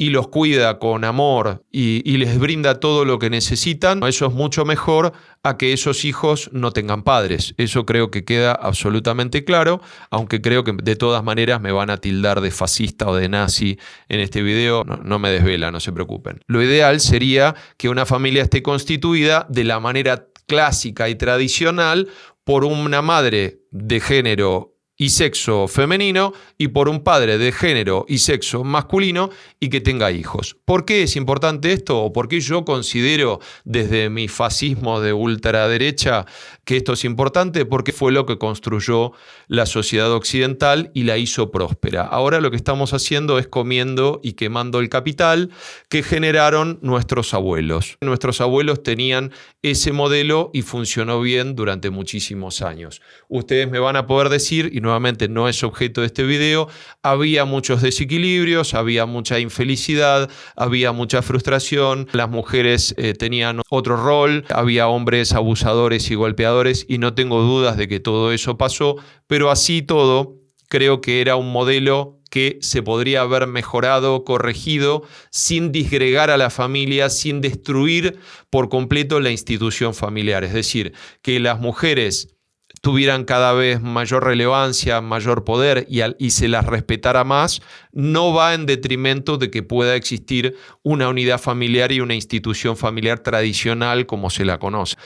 y los cuida con amor y les brinda todo lo que necesitan, eso es mucho mejor a que esos hijos no tengan padres. Eso creo que queda absolutamente claro, aunque creo que de todas maneras me van a tildar de fascista o de nazi en este video. No me desvela, no se preocupen. Lo ideal sería que una familia esté constituida de la manera clásica y tradicional por una madre de género y sexo femenino y por un padre de género y sexo masculino y que tenga hijos. ¿Por qué es importante esto? ¿O por qué yo considero desde mi fascismo de ultraderecha que esto es importante? Porque fue lo que construyó la sociedad occidental y la hizo próspera. Ahora lo que estamos haciendo es comiendo y quemando el capital que generaron nuestros abuelos. Nuestros abuelos tenían ese modelo y funcionó bien durante muchísimos años. Ustedes me van a poder decir, y nuevamente no es objeto de este video, había muchos desequilibrios, había mucha infelicidad, había mucha frustración, las mujeres tenían otro rol, había hombres abusadores y golpeadores y no tengo dudas de que todo eso pasó, pero así todo creo que era un modelo que se podría haber mejorado, corregido, sin disgregar a la familia, sin destruir por completo la institución familiar. Es decir, que las mujeres tuvieran cada vez mayor relevancia, mayor poder y se las respetara más, no va en detrimento de que pueda existir una unidad familiar y una institución familiar tradicional como se la conoce.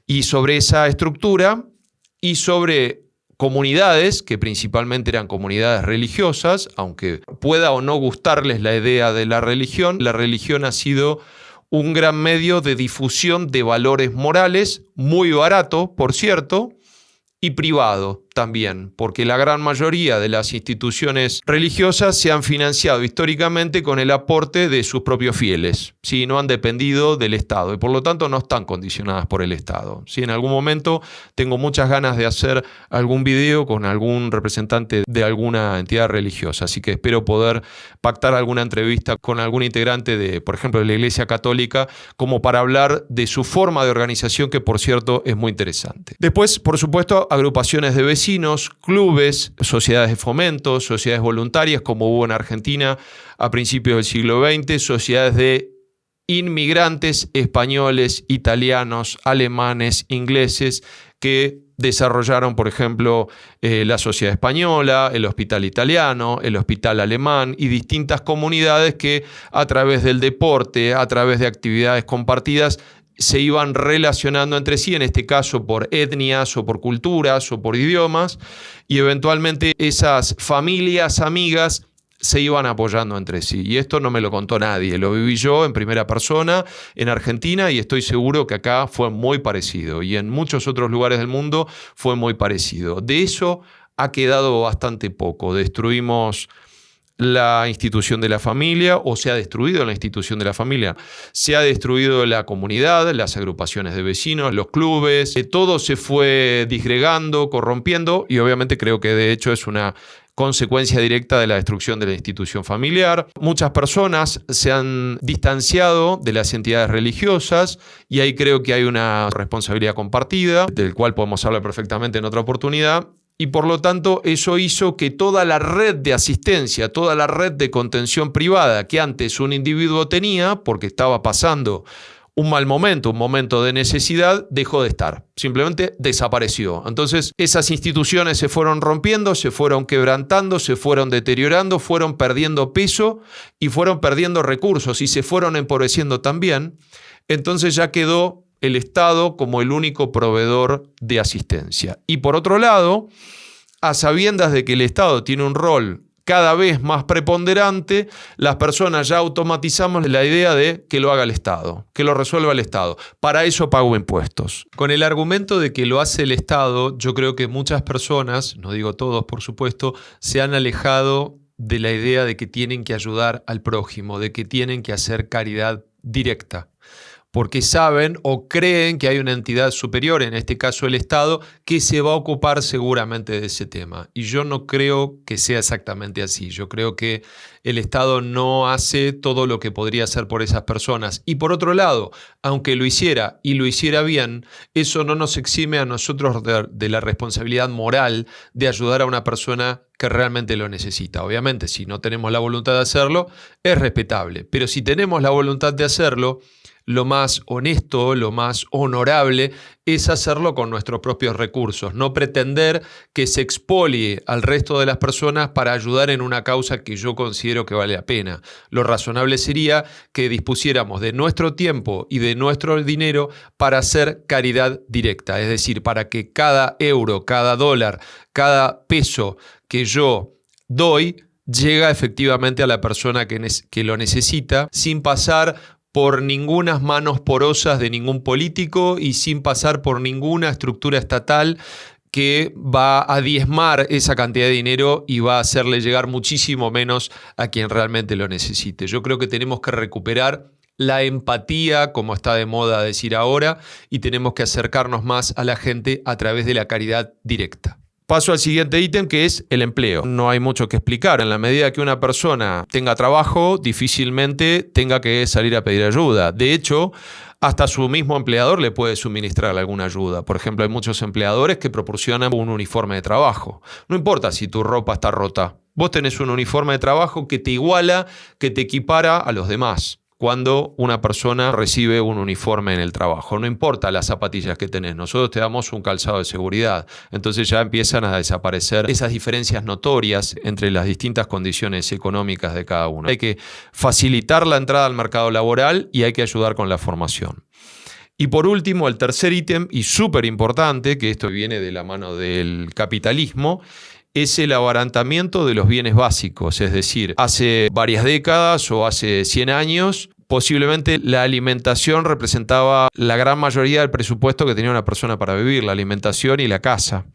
Y sobre esa estructura y sobre comunidades, que principalmente eran comunidades religiosas, aunque pueda o no gustarles la idea de la religión ha sido un gran medio de difusión de valores morales, muy barato, por cierto, y privado también, porque la gran mayoría de las instituciones religiosas se han financiado históricamente con el aporte de sus propios fieles, ¿sí? No han dependido del Estado y por lo tanto no están condicionadas por el Estado, ¿sí? En algún momento tengo muchas ganas de hacer algún video con algún representante de alguna entidad religiosa, así que espero poder pactar alguna entrevista con algún integrante de, por ejemplo, de la Iglesia Católica, como para hablar de su forma de organización, que por cierto es muy interesante. Después, por supuesto, agrupaciones de vecinos, clubes, sociedades de fomento, sociedades voluntarias como hubo en Argentina a principios del siglo XX, sociedades de inmigrantes españoles, italianos, alemanes, ingleses que desarrollaron, por ejemplo, la Sociedad Española, el Hospital Italiano, el Hospital Alemán y distintas comunidades que a través del deporte, a través de actividades compartidas, se iban relacionando entre sí, en este caso por etnias o por culturas o por idiomas, y eventualmente esas familias amigas se iban apoyando entre sí. Y esto no me lo contó nadie, lo viví yo en primera persona en Argentina y estoy seguro que acá fue muy parecido y en muchos otros lugares del mundo fue muy parecido. De eso ha quedado bastante poco. Destruimos la institución de la familia, o se ha destruido la institución de la familia. Se ha destruido la comunidad, las agrupaciones de vecinos, los clubes, todo se fue disgregando, corrompiendo y obviamente creo que de hecho es una consecuencia directa de la destrucción de la institución familiar. Muchas personas se han distanciado de las entidades religiosas y ahí creo que hay una responsabilidad compartida, del cual podemos hablar perfectamente en otra oportunidad. Y por lo tanto eso hizo que toda la red de asistencia, toda la red de contención privada que antes un individuo tenía, porque estaba pasando un mal momento, un momento de necesidad, dejó de estar. Simplemente desapareció. Entonces, esas instituciones se fueron rompiendo, se fueron quebrantando, se fueron deteriorando, fueron perdiendo peso y fueron perdiendo recursos y se fueron empobreciendo también. Entonces ya quedó el Estado como el único proveedor de asistencia. Y por otro lado, a sabiendas de que el Estado tiene un rol cada vez más preponderante, las personas ya automatizamos la idea de que lo haga el Estado, que lo resuelva el Estado. Para eso pago impuestos. Con el argumento de que lo hace el Estado, yo creo que muchas personas, no digo todos por supuesto, se han alejado de la idea de que tienen que ayudar al prójimo, de que tienen que hacer caridad directa. Porque saben o creen que hay una entidad superior, en este caso el Estado, que se va a ocupar seguramente de ese tema. Y yo no creo que sea exactamente así. Yo creo que el Estado no hace todo lo que podría hacer por esas personas. Y por otro lado, aunque lo hiciera y lo hiciera bien, eso no nos exime a nosotros de la responsabilidad moral de ayudar a una persona que realmente lo necesita. Obviamente, si no tenemos la voluntad de hacerlo, es respetable. Pero si tenemos la voluntad de hacerlo, lo más honesto, lo más honorable es hacerlo con nuestros propios recursos, no pretender que se expolie al resto de las personas para ayudar en una causa que yo considero que vale la pena. Lo razonable sería que dispusiéramos de nuestro tiempo y de nuestro dinero para hacer caridad directa, es decir, para que cada euro, cada dólar, cada peso que yo doy llega efectivamente a la persona que lo necesita sin pasar por ninguna manos porosas de ningún político y sin pasar por ninguna estructura estatal que va a diezmar esa cantidad de dinero y va a hacerle llegar muchísimo menos a quien realmente lo necesite. Yo creo que tenemos que recuperar la empatía, como está de moda decir ahora, y tenemos que acercarnos más a la gente a través de la caridad directa. Paso al siguiente ítem, que es el empleo. No hay mucho que explicar. En la medida que una persona tenga trabajo, difícilmente tenga que salir a pedir ayuda. De hecho, hasta su mismo empleador le puede suministrar alguna ayuda. Por ejemplo, hay muchos empleadores que proporcionan un uniforme de trabajo. No importa si tu ropa está rota. Vos tenés un uniforme de trabajo que te iguala, que te equipara a los demás. Cuando una persona recibe un uniforme en el trabajo. No importa las zapatillas que tenés, nosotros te damos un calzado de seguridad. Entonces ya empiezan a desaparecer esas diferencias notorias entre las distintas condiciones económicas de cada uno. Hay que facilitar la entrada al mercado laboral y hay que ayudar con la formación. Y por último, el tercer ítem, y súper importante, que esto viene de la mano del capitalismo, es el abaratamiento de los bienes básicos, es decir, hace varias décadas o hace 100 años, posiblemente la alimentación representaba la gran mayoría del presupuesto que tenía una persona para vivir, la alimentación y la casa.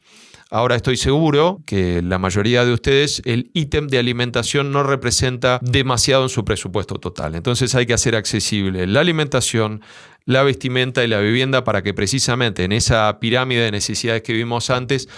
Ahora estoy seguro que la mayoría de ustedes el ítem de alimentación no representa demasiado en su presupuesto total. Entonces hay que hacer accesible la alimentación, la vestimenta y la vivienda para que precisamente en esa pirámide de necesidades que vimos antes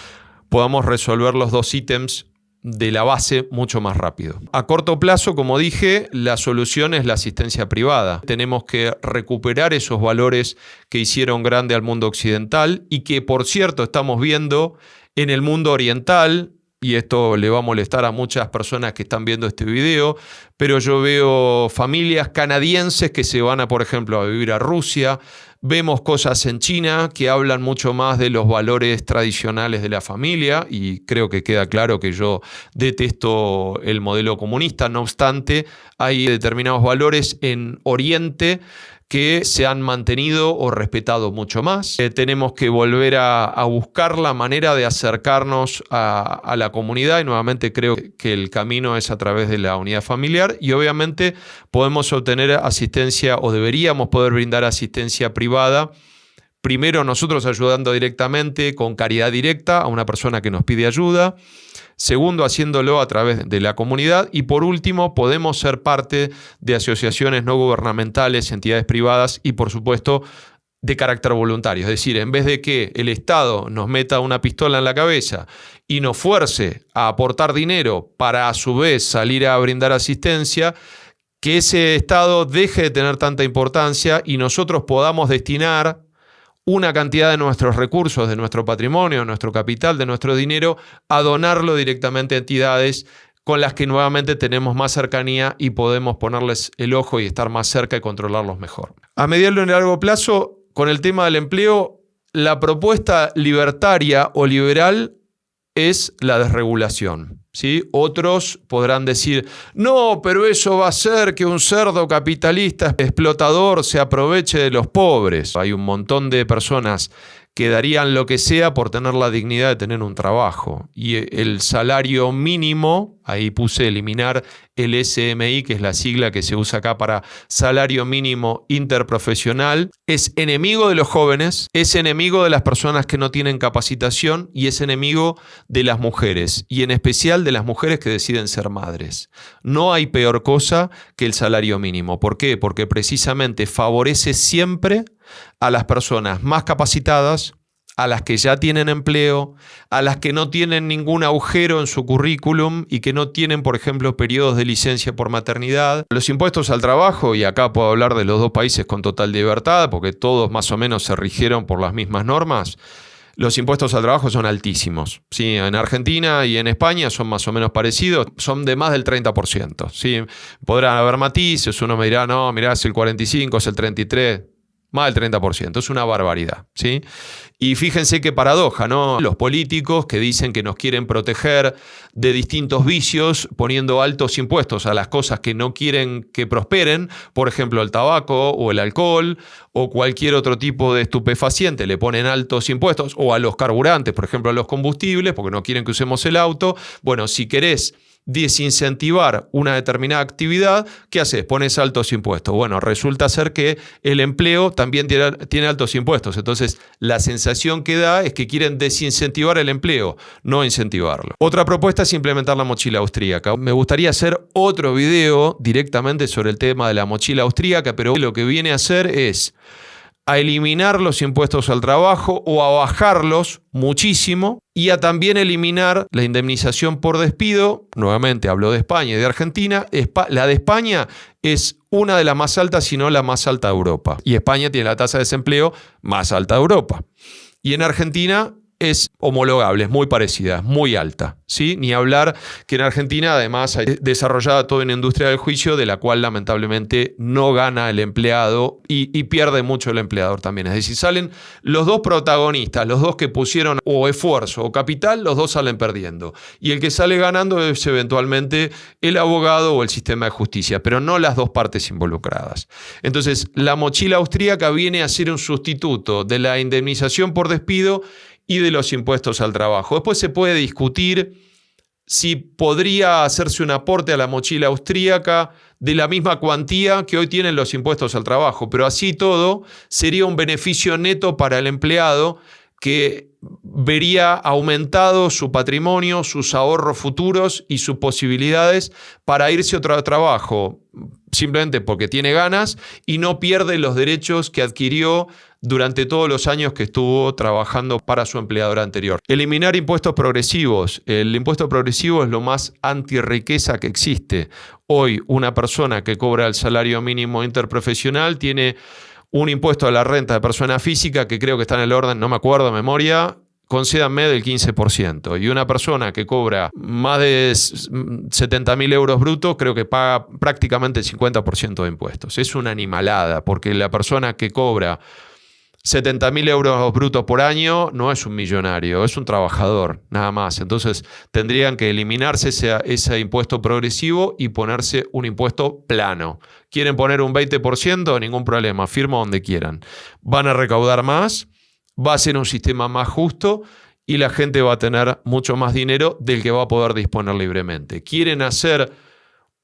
podamos resolver los dos ítems de la base mucho más rápido. A corto plazo, como dije, la solución es la asistencia privada. Tenemos que recuperar esos valores que hicieron grande al mundo occidental y que, por cierto, estamos viendo en el mundo oriental, y esto le va a molestar a muchas personas que están viendo este video, pero yo veo familias canadienses que se van, por ejemplo, a vivir a Rusia. Vemos cosas en China que hablan mucho más de los valores tradicionales de la familia y creo que queda claro que yo detesto el modelo comunista. No obstante, hay determinados valores en Oriente que se han mantenido o respetado mucho más. Tenemos que volver a buscar la manera de acercarnos a la comunidad y nuevamente creo que el camino es a través de la unidad familiar y obviamente podemos obtener asistencia o deberíamos poder brindar asistencia privada. Primero nosotros ayudando directamente con caridad directa a una persona que nos pide ayuda. Segundo, haciéndolo a través de la comunidad. Y por último, podemos ser parte de asociaciones no gubernamentales, entidades privadas y, por supuesto, de carácter voluntario. Es decir, en vez de que el Estado nos meta una pistola en la cabeza y nos fuerce a aportar dinero para, a su vez, salir a brindar asistencia, que ese Estado deje de tener tanta importancia y nosotros podamos destinar una cantidad de nuestros recursos, de nuestro patrimonio, de nuestro capital, de nuestro dinero, a donarlo directamente a entidades con las que nuevamente tenemos más cercanía y podemos ponerles el ojo y estar más cerca y controlarlos mejor. A mediano y largo plazo, con el tema del empleo, la propuesta libertaria o liberal es la desregulación, ¿sí? Otros podrán decir, no, pero eso va a hacer que un cerdo capitalista explotador se aproveche de los pobres. Hay un montón de personas que darían lo que sea por tener la dignidad de tener un trabajo. Y el salario mínimo, ahí puse eliminar el SMI, que es la sigla que se usa acá para salario mínimo interprofesional, es enemigo de los jóvenes, es enemigo de las personas que no tienen capacitación y es enemigo de las mujeres, y en especial de las mujeres que deciden ser madres. No hay peor cosa que el salario mínimo. ¿Por qué? Porque precisamente favorece siempre a las personas más capacitadas, a las que ya tienen empleo, a las que no tienen ningún agujero en su currículum y que no tienen, por ejemplo, periodos de licencia por maternidad. Los impuestos al trabajo, y acá puedo hablar de los dos países con total libertad, porque todos más o menos se rigieron por las mismas normas. Los impuestos al trabajo son altísimos. Sí, en Argentina y en España son más o menos parecidos, son de más del 30%. Sí, podrán haber matices, uno me dirá, no, mirá, es el 45, es el 33%. Más del 30%, es una barbaridad, ¿sí? Y fíjense qué paradoja, ¿no? Los políticos que dicen que nos quieren proteger de distintos vicios poniendo altos impuestos a las cosas que no quieren que prosperen, por ejemplo el tabaco o el alcohol o cualquier otro tipo de estupefaciente, le ponen altos impuestos, o a los carburantes, por ejemplo a los combustibles, porque no quieren que usemos el auto. Bueno, si querés desincentivar una determinada actividad, ¿qué haces? Pones altos impuestos. Bueno, resulta ser que el empleo también tiene altos impuestos. Entonces, la sensación que da es que quieren desincentivar el empleo, no incentivarlo. Otra propuesta es implementar la mochila austríaca. Me gustaría hacer otro video directamente sobre el tema de la mochila austríaca, pero lo que viene a hacer es a eliminar los impuestos al trabajo o a bajarlos muchísimo y a también eliminar la indemnización por despido. Nuevamente hablo de España y de Argentina. La de España es una de las más altas, si no la más alta de Europa. Y España tiene la tasa de desempleo más alta de Europa. Y en Argentina es homologable, es muy parecida, es muy alta, ¿sí? Ni hablar que en Argentina además hay desarrollada toda una industria del juicio de la cual lamentablemente no gana el empleado y pierde mucho el empleador también. Es decir, salen los dos protagonistas, los dos que pusieron o esfuerzo o capital, los dos salen perdiendo. Y el que sale ganando es eventualmente el abogado o el sistema de justicia, pero no las dos partes involucradas. Entonces, la mochila austríaca viene a ser un sustituto de la indemnización por despido y de los impuestos al trabajo. Después se puede discutir si podría hacerse un aporte a la mochila austríaca de la misma cuantía que hoy tienen los impuestos al trabajo, pero así todo sería un beneficio neto para el empleado que vería aumentado su patrimonio, sus ahorros futuros y sus posibilidades para irse a otro trabajo, simplemente porque tiene ganas y no pierde los derechos que adquirió durante todos los años que estuvo trabajando para su empleador anterior. Eliminar impuestos progresivos. El impuesto progresivo es lo más antirriqueza que existe. Hoy una persona que cobra el salario mínimo interprofesional tiene un impuesto a la renta de persona física que creo que está en el orden, no me acuerdo de memoria, concédanme del 15%. Y una persona que cobra más de 70.000 euros brutos, creo que paga prácticamente el 50% de impuestos. Es una animalada, porque la persona que cobra 70.000 euros brutos por año no es un millonario, es un trabajador, nada más. Entonces tendrían que eliminarse ese impuesto progresivo y ponerse un impuesto plano. ¿Quieren poner un 20%? Ningún problema, firma donde quieran. Van a recaudar más, va a ser un sistema más justo y la gente va a tener mucho más dinero del que va a poder disponer libremente. ¿Quieren hacer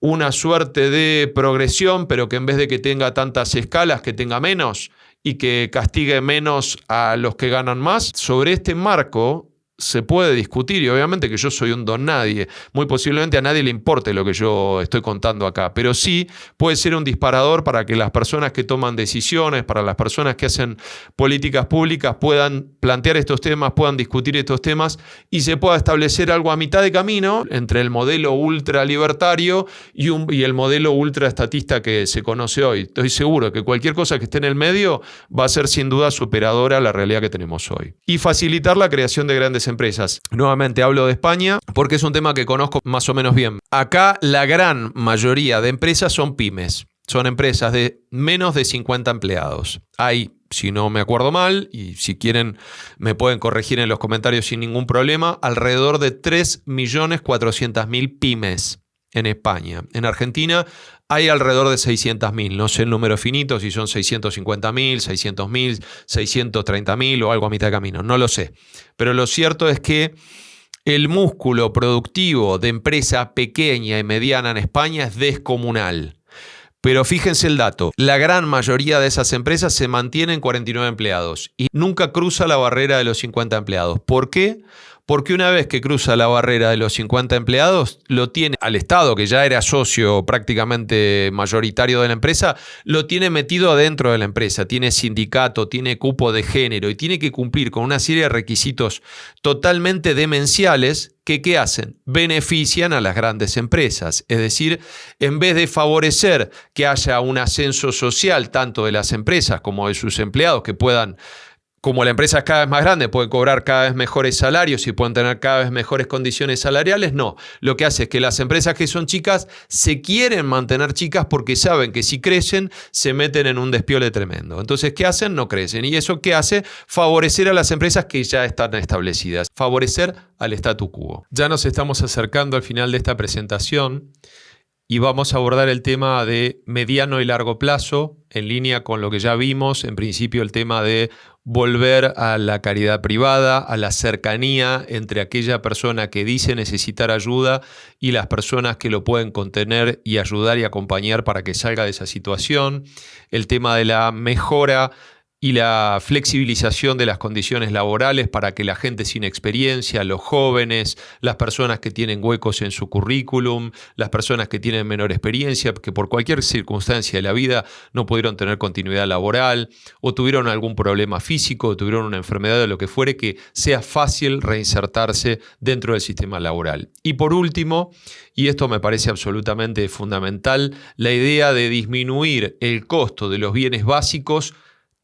una suerte de progresión, pero que en vez de que tenga tantas escalas, que tenga menos y que castigue menos a los que ganan más? Sobre este marco se puede discutir y obviamente que yo soy un don nadie. Muy posiblemente a nadie le importe lo que yo estoy contando acá, pero sí puede ser un disparador para que las personas que toman decisiones, para las personas que hacen políticas públicas puedan plantear estos temas, puedan discutir estos temas y se pueda establecer algo a mitad de camino entre el modelo ultralibertario y el modelo ultraestatista que se conoce hoy. Estoy seguro que cualquier cosa que esté en el medio va a ser sin duda superadora a la realidad que tenemos hoy. Y facilitar la creación de grandes empresas. Nuevamente hablo de España porque es un tema que conozco más o menos bien. Acá la gran mayoría de empresas son pymes. Son empresas de menos de 50 empleados. Hay, si no me acuerdo mal, y si quieren me pueden corregir en los comentarios sin ningún problema, alrededor de 3.400.000 pymes en España. En Argentina hay alrededor de 600.000. No sé el número finito, si son 650.000, 600.000, 630.000 o algo a mitad de camino. No lo sé. Pero lo cierto es que el músculo productivo de empresa pequeña y mediana en España es descomunal. Pero fíjense el dato, la gran mayoría de esas empresas se mantienen 49 empleados y nunca cruza la barrera de los 50 empleados. ¿Por qué? Porque una vez que cruza la barrera de los 50 empleados, lo tiene al Estado, que ya era socio prácticamente mayoritario de la empresa, lo tiene metido adentro de la empresa. Tiene sindicato, tiene cupo de género y tiene que cumplir con una serie de requisitos totalmente demenciales que, ¿qué hacen? Benefician a las grandes empresas. Es decir, en vez de favorecer que haya un ascenso social tanto de las empresas como de sus empleados que puedan, como la empresa es cada vez más grande, pueden cobrar cada vez mejores salarios y pueden tener cada vez mejores condiciones salariales, no. Lo que hace es que las empresas que son chicas se quieren mantener chicas porque saben que si crecen se meten en un despiole tremendo. Entonces, ¿qué hacen? No crecen. ¿Y eso qué hace? Favorecer a las empresas que ya están establecidas. Favorecer al statu quo. Ya nos estamos acercando al final de esta presentación y vamos a abordar el tema de mediano y largo plazo, en línea con lo que ya vimos, en principio el tema de volver a la caridad privada, a la cercanía entre aquella persona que dice necesitar ayuda y las personas que lo pueden contener y ayudar y acompañar para que salga de esa situación, el tema de la mejora y la flexibilización de las condiciones laborales para que la gente sin experiencia, los jóvenes, las personas que tienen huecos en su currículum, las personas que tienen menor experiencia, que por cualquier circunstancia de la vida no pudieron tener continuidad laboral o tuvieron algún problema físico o tuvieron una enfermedad o lo que fuere, que sea fácil reinsertarse dentro del sistema laboral. Y por último, y esto me parece absolutamente fundamental, la idea de disminuir el costo de los bienes básicos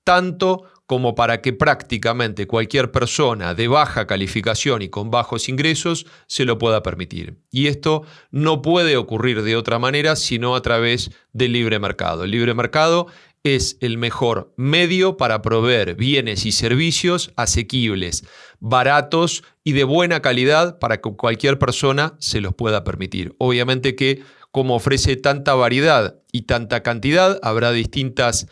tanto como para que prácticamente cualquier persona de baja calificación y con bajos ingresos se lo pueda permitir. Y esto no puede ocurrir de otra manera sino a través del libre mercado. El libre mercado es el mejor medio para proveer bienes y servicios asequibles, baratos y de buena calidad para que cualquier persona se los pueda permitir. Obviamente que como ofrece tanta variedad y tanta cantidad, habrá distintos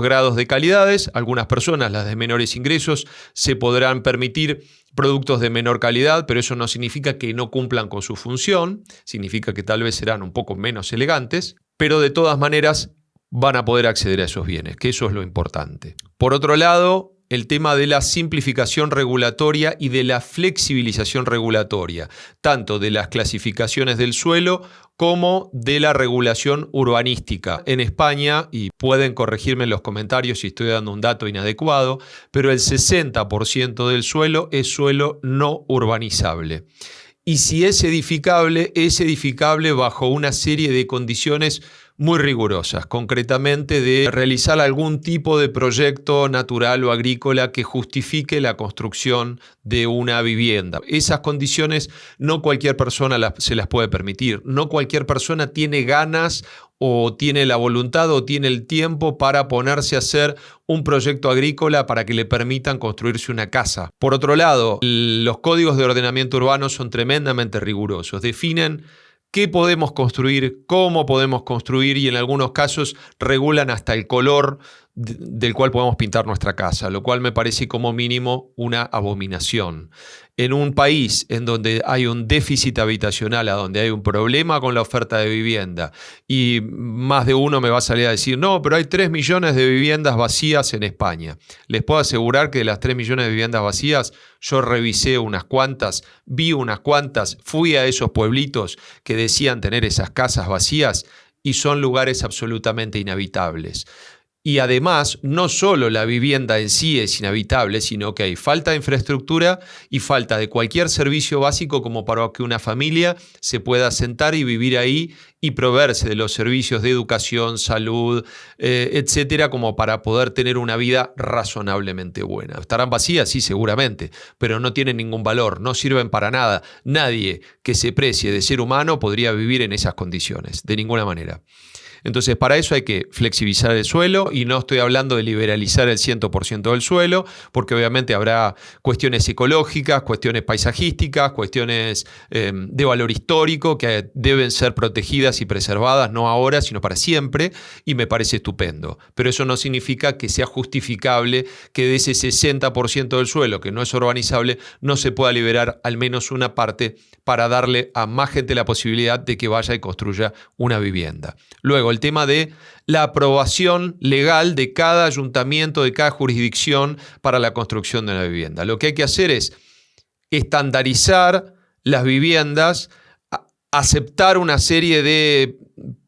grados de calidades. Algunas personas, las de menores ingresos, se podrán permitir productos de menor calidad, pero eso no significa que no cumplan con su función, significa que tal vez serán un poco menos elegantes, pero de todas maneras van a poder acceder a esos bienes, que eso es lo importante. Por otro lado, el tema de la simplificación regulatoria y de la flexibilización regulatoria, tanto de las clasificaciones del suelo como de la regulación urbanística. En España, y pueden corregirme en los comentarios si estoy dando un dato inadecuado, pero el 60% del suelo es suelo no urbanizable. Y si es edificable bajo una serie de condiciones muy rigurosas, concretamente de realizar algún tipo de proyecto natural o agrícola que justifique la construcción de una vivienda. Esas condiciones no cualquier persona se las puede permitir, no cualquier persona tiene ganas o tiene la voluntad o tiene el tiempo para ponerse a hacer un proyecto agrícola para que le permitan construirse una casa. Por otro lado, los códigos de ordenamiento urbano son tremendamente rigurosos, definen qué podemos construir, cómo podemos construir y en algunos casos regulan hasta el color del cual podemos pintar nuestra casa, lo cual me parece como mínimo una abominación. En un país en donde hay un déficit habitacional, a donde hay un problema con la oferta de vivienda y más de uno me va a salir a decir no, pero hay 3 millones de viviendas vacías en España. Les puedo asegurar que de las 3 millones de viviendas vacías yo revisé unas cuantas, vi unas cuantas, fui a esos pueblitos que decían tener esas casas vacías y son lugares absolutamente inhabitables. Y además, no solo la vivienda en sí es inhabitable, sino que hay falta de infraestructura y falta de cualquier servicio básico como para que una familia se pueda sentar y vivir ahí y proveerse de los servicios de educación, salud, etcétera, como para poder tener una vida razonablemente buena. ¿Estarán vacías? Sí, seguramente, pero no tienen ningún valor, no sirven para nada. Nadie que se precie de ser humano podría vivir en esas condiciones, de ninguna manera. Entonces, para eso hay que flexibilizar el suelo, y no estoy hablando de liberalizar el 100% del suelo, porque obviamente habrá cuestiones ecológicas, cuestiones paisajísticas, cuestiones de valor histórico que deben ser protegidas y preservadas, no ahora, sino para siempre, y me parece estupendo. Pero eso no significa que sea justificable que de ese 60% del suelo que no es urbanizable no se pueda liberar al menos una parte para darle a más gente la posibilidad de que vaya y construya una vivienda. Luego, el tema de la aprobación legal de cada ayuntamiento, de cada jurisdicción para la construcción de una vivienda. Lo que hay que hacer es estandarizar las viviendas, aceptar una serie de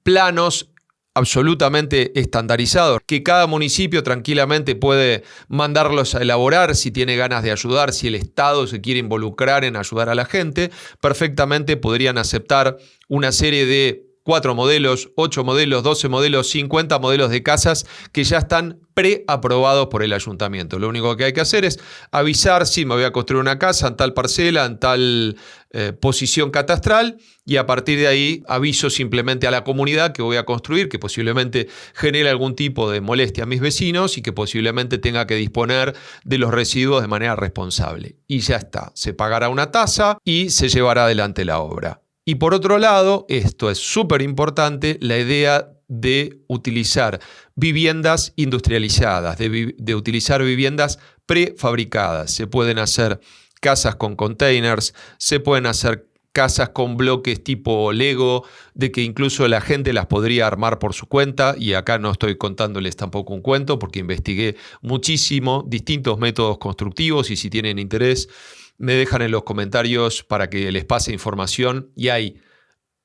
planos absolutamente estandarizados, que cada municipio tranquilamente puede mandarlos a elaborar si tiene ganas de ayudar, si el Estado se quiere involucrar en ayudar a la gente. Perfectamente podrían aceptar una serie de 4 modelos, 8 modelos, 12 modelos, 50 modelos de casas que ya están preaprobados por el ayuntamiento. Lo único que hay que hacer es avisar si me voy a construir una casa en tal parcela, en tal posición catastral, y a partir de ahí aviso simplemente a la comunidad que voy a construir, que posiblemente genere algún tipo de molestia a mis vecinos y que posiblemente tenga que disponer de los residuos de manera responsable. Y ya está, se pagará una tasa y se llevará adelante la obra. Y por otro lado, esto es súper importante, la idea de utilizar viviendas industrializadas, de utilizar viviendas prefabricadas. Se pueden hacer casas con containers, se pueden hacer casas con bloques tipo Lego, de que incluso la gente las podría armar por su cuenta, y acá no estoy contándoles tampoco un cuento porque investigué muchísimo distintos métodos constructivos, y si tienen interés me dejan en los comentarios para que les pase información, y hay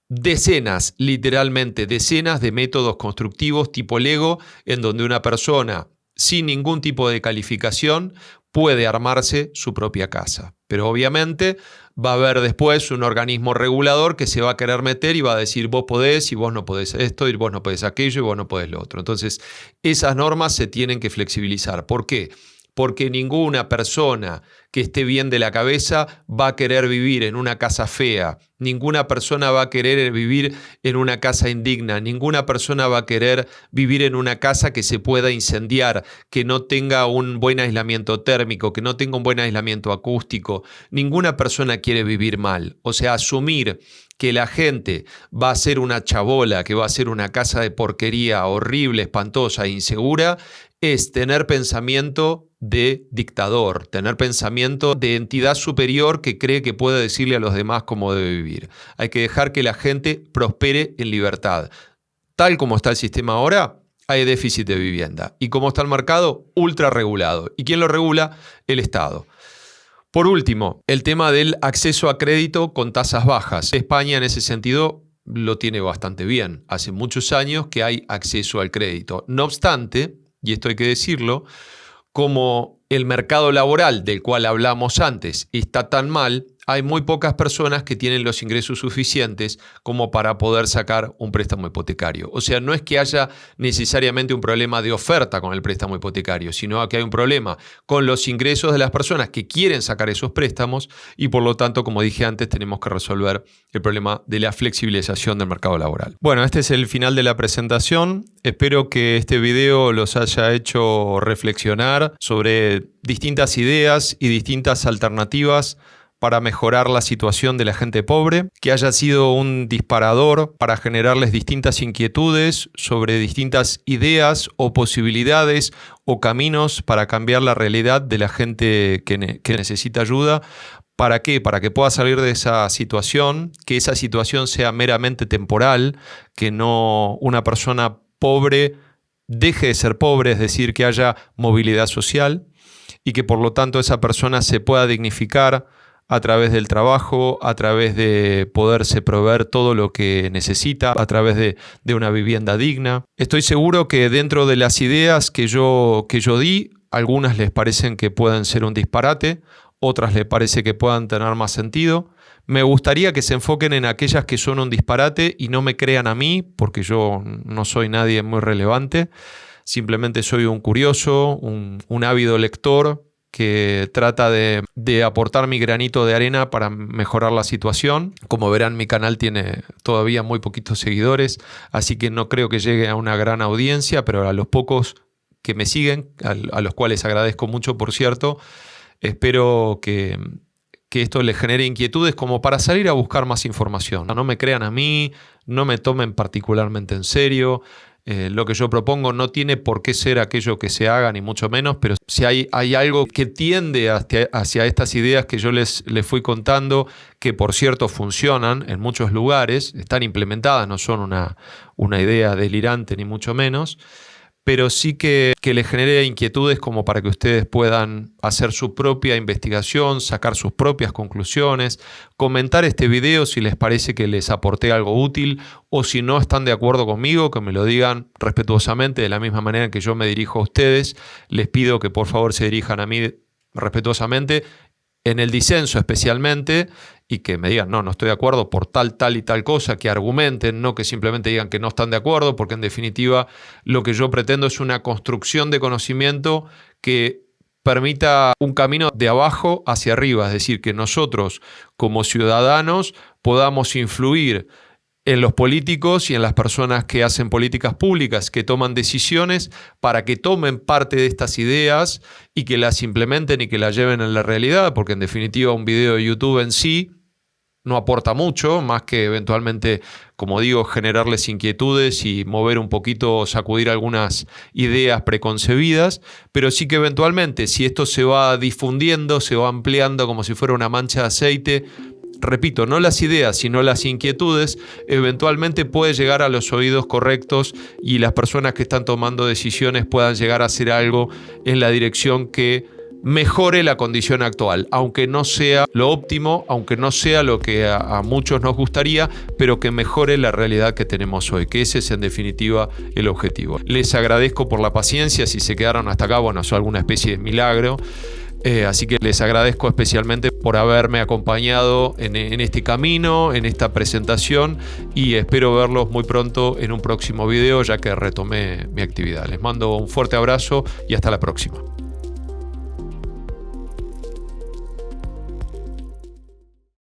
decenas, literalmente decenas de métodos constructivos tipo Lego en donde una persona sin ningún tipo de calificación puede armarse su propia casa. Pero obviamente va a haber después un organismo regulador que se va a querer meter y va a decir vos podés y vos no podés esto, y vos no podés aquello, y vos no podés lo otro. Entonces esas normas se tienen que flexibilizar. ¿Por qué? Porque ninguna persona que esté bien de la cabeza va a querer vivir en una casa fea, ninguna persona va a querer vivir en una casa indigna, ninguna persona va a querer vivir en una casa que se pueda incendiar, que no tenga un buen aislamiento térmico, que no tenga un buen aislamiento acústico. Ninguna persona quiere vivir mal. O sea, asumir que la gente va a ser una chabola, que va a ser una casa de porquería horrible, espantosa e insegura, es tener pensamiento de dictador, tener pensamiento de entidad superior que cree que puede decirle a los demás cómo debe vivir. Hay que dejar que la gente prospere en libertad. Tal como está el sistema ahora, hay déficit de vivienda. Y como está el mercado, ultra regulado. ¿Y quién lo regula? El Estado. Por último, el tema del acceso a crédito con tasas bajas. España en ese sentido lo tiene bastante bien. Hace muchos años que hay acceso al crédito. No obstante, y esto hay que decirlo, como el mercado laboral del cual hablamos antes está tan mal, hay muy pocas personas que tienen los ingresos suficientes como para poder sacar un préstamo hipotecario. O sea, no es que haya necesariamente un problema de oferta con el préstamo hipotecario, sino que hay un problema con los ingresos de las personas que quieren sacar esos préstamos, y por lo tanto, como dije antes, tenemos que resolver el problema de la flexibilización del mercado laboral. Bueno, este es el final de la presentación. Espero que este video los haya hecho reflexionar sobre distintas ideas y distintas alternativas para mejorar la situación de la gente pobre, que haya sido un disparador para generarles distintas inquietudes sobre distintas ideas o posibilidades o caminos para cambiar la realidad de la gente que necesita ayuda. ¿Para qué? Para que pueda salir de esa situación, que esa situación sea meramente temporal, que no una persona pobre deje de ser pobre, es decir, que haya movilidad social, y que por lo tanto esa persona se pueda dignificar a través del trabajo, a través de poderse proveer todo lo que necesita, a través de una vivienda digna. Estoy seguro que dentro de las ideas que yo di, algunas les parecen que pueden ser un disparate, otras les parece que puedan tener más sentido. Me gustaría que se enfoquen en aquellas que son un disparate y no me crean a mí, porque yo no soy nadie muy relevante. Simplemente soy un curioso, un ávido lector que trata de aportar mi granito de arena para mejorar la situación. Como verán, mi canal tiene todavía muy poquitos seguidores, así que no creo que llegue a una gran audiencia, pero a los pocos que me siguen, a los cuales agradezco mucho, por cierto, espero que esto les genere inquietudes como para salir a buscar más información. No me crean a mí, no me tomen particularmente en serio. Lo que yo propongo no tiene por qué ser aquello que se haga, ni mucho menos, pero si hay algo que tiende hacia estas ideas que yo les fui contando, que por cierto funcionan en muchos lugares, están implementadas, no son una idea delirante ni mucho menos, pero sí que les genere inquietudes como para que ustedes puedan hacer su propia investigación, sacar sus propias conclusiones, comentar este video si les parece que les aporté algo útil o si no están de acuerdo conmigo, que me lo digan respetuosamente de la misma manera que yo me dirijo a ustedes. Les pido que por favor se dirijan a mí respetuosamente, en el disenso especialmente, y que me digan, no estoy de acuerdo por tal y tal cosa, que argumenten, no que simplemente digan que no están de acuerdo, porque en definitiva lo que yo pretendo es una construcción de conocimiento que permita un camino de abajo hacia arriba, es decir, que nosotros como ciudadanos podamos influir en los políticos y en las personas que hacen políticas públicas, que toman decisiones para que tomen parte de estas ideas y que las implementen y que las lleven a la realidad, porque en definitiva un video de YouTube en sí no aporta mucho, más que eventualmente, como digo, generarles inquietudes y mover un poquito, sacudir algunas ideas preconcebidas, pero sí que eventualmente, si esto se va difundiendo, se va ampliando como si fuera una mancha de aceite, repito, no las ideas, sino las inquietudes, eventualmente puede llegar a los oídos correctos y las personas que están tomando decisiones puedan llegar a hacer algo en la dirección que mejore la condición actual, aunque no sea lo óptimo, aunque no sea lo que a muchos nos gustaría, pero que mejore la realidad que tenemos hoy, que ese es en definitiva el objetivo. Les agradezco por la paciencia, si se quedaron hasta acá, bueno, es alguna especie de milagro. Así que les agradezco especialmente por haberme acompañado en este camino, en esta presentación, y espero verlos muy pronto en un próximo video, ya que retomé mi actividad. Les mando un fuerte abrazo y hasta la próxima.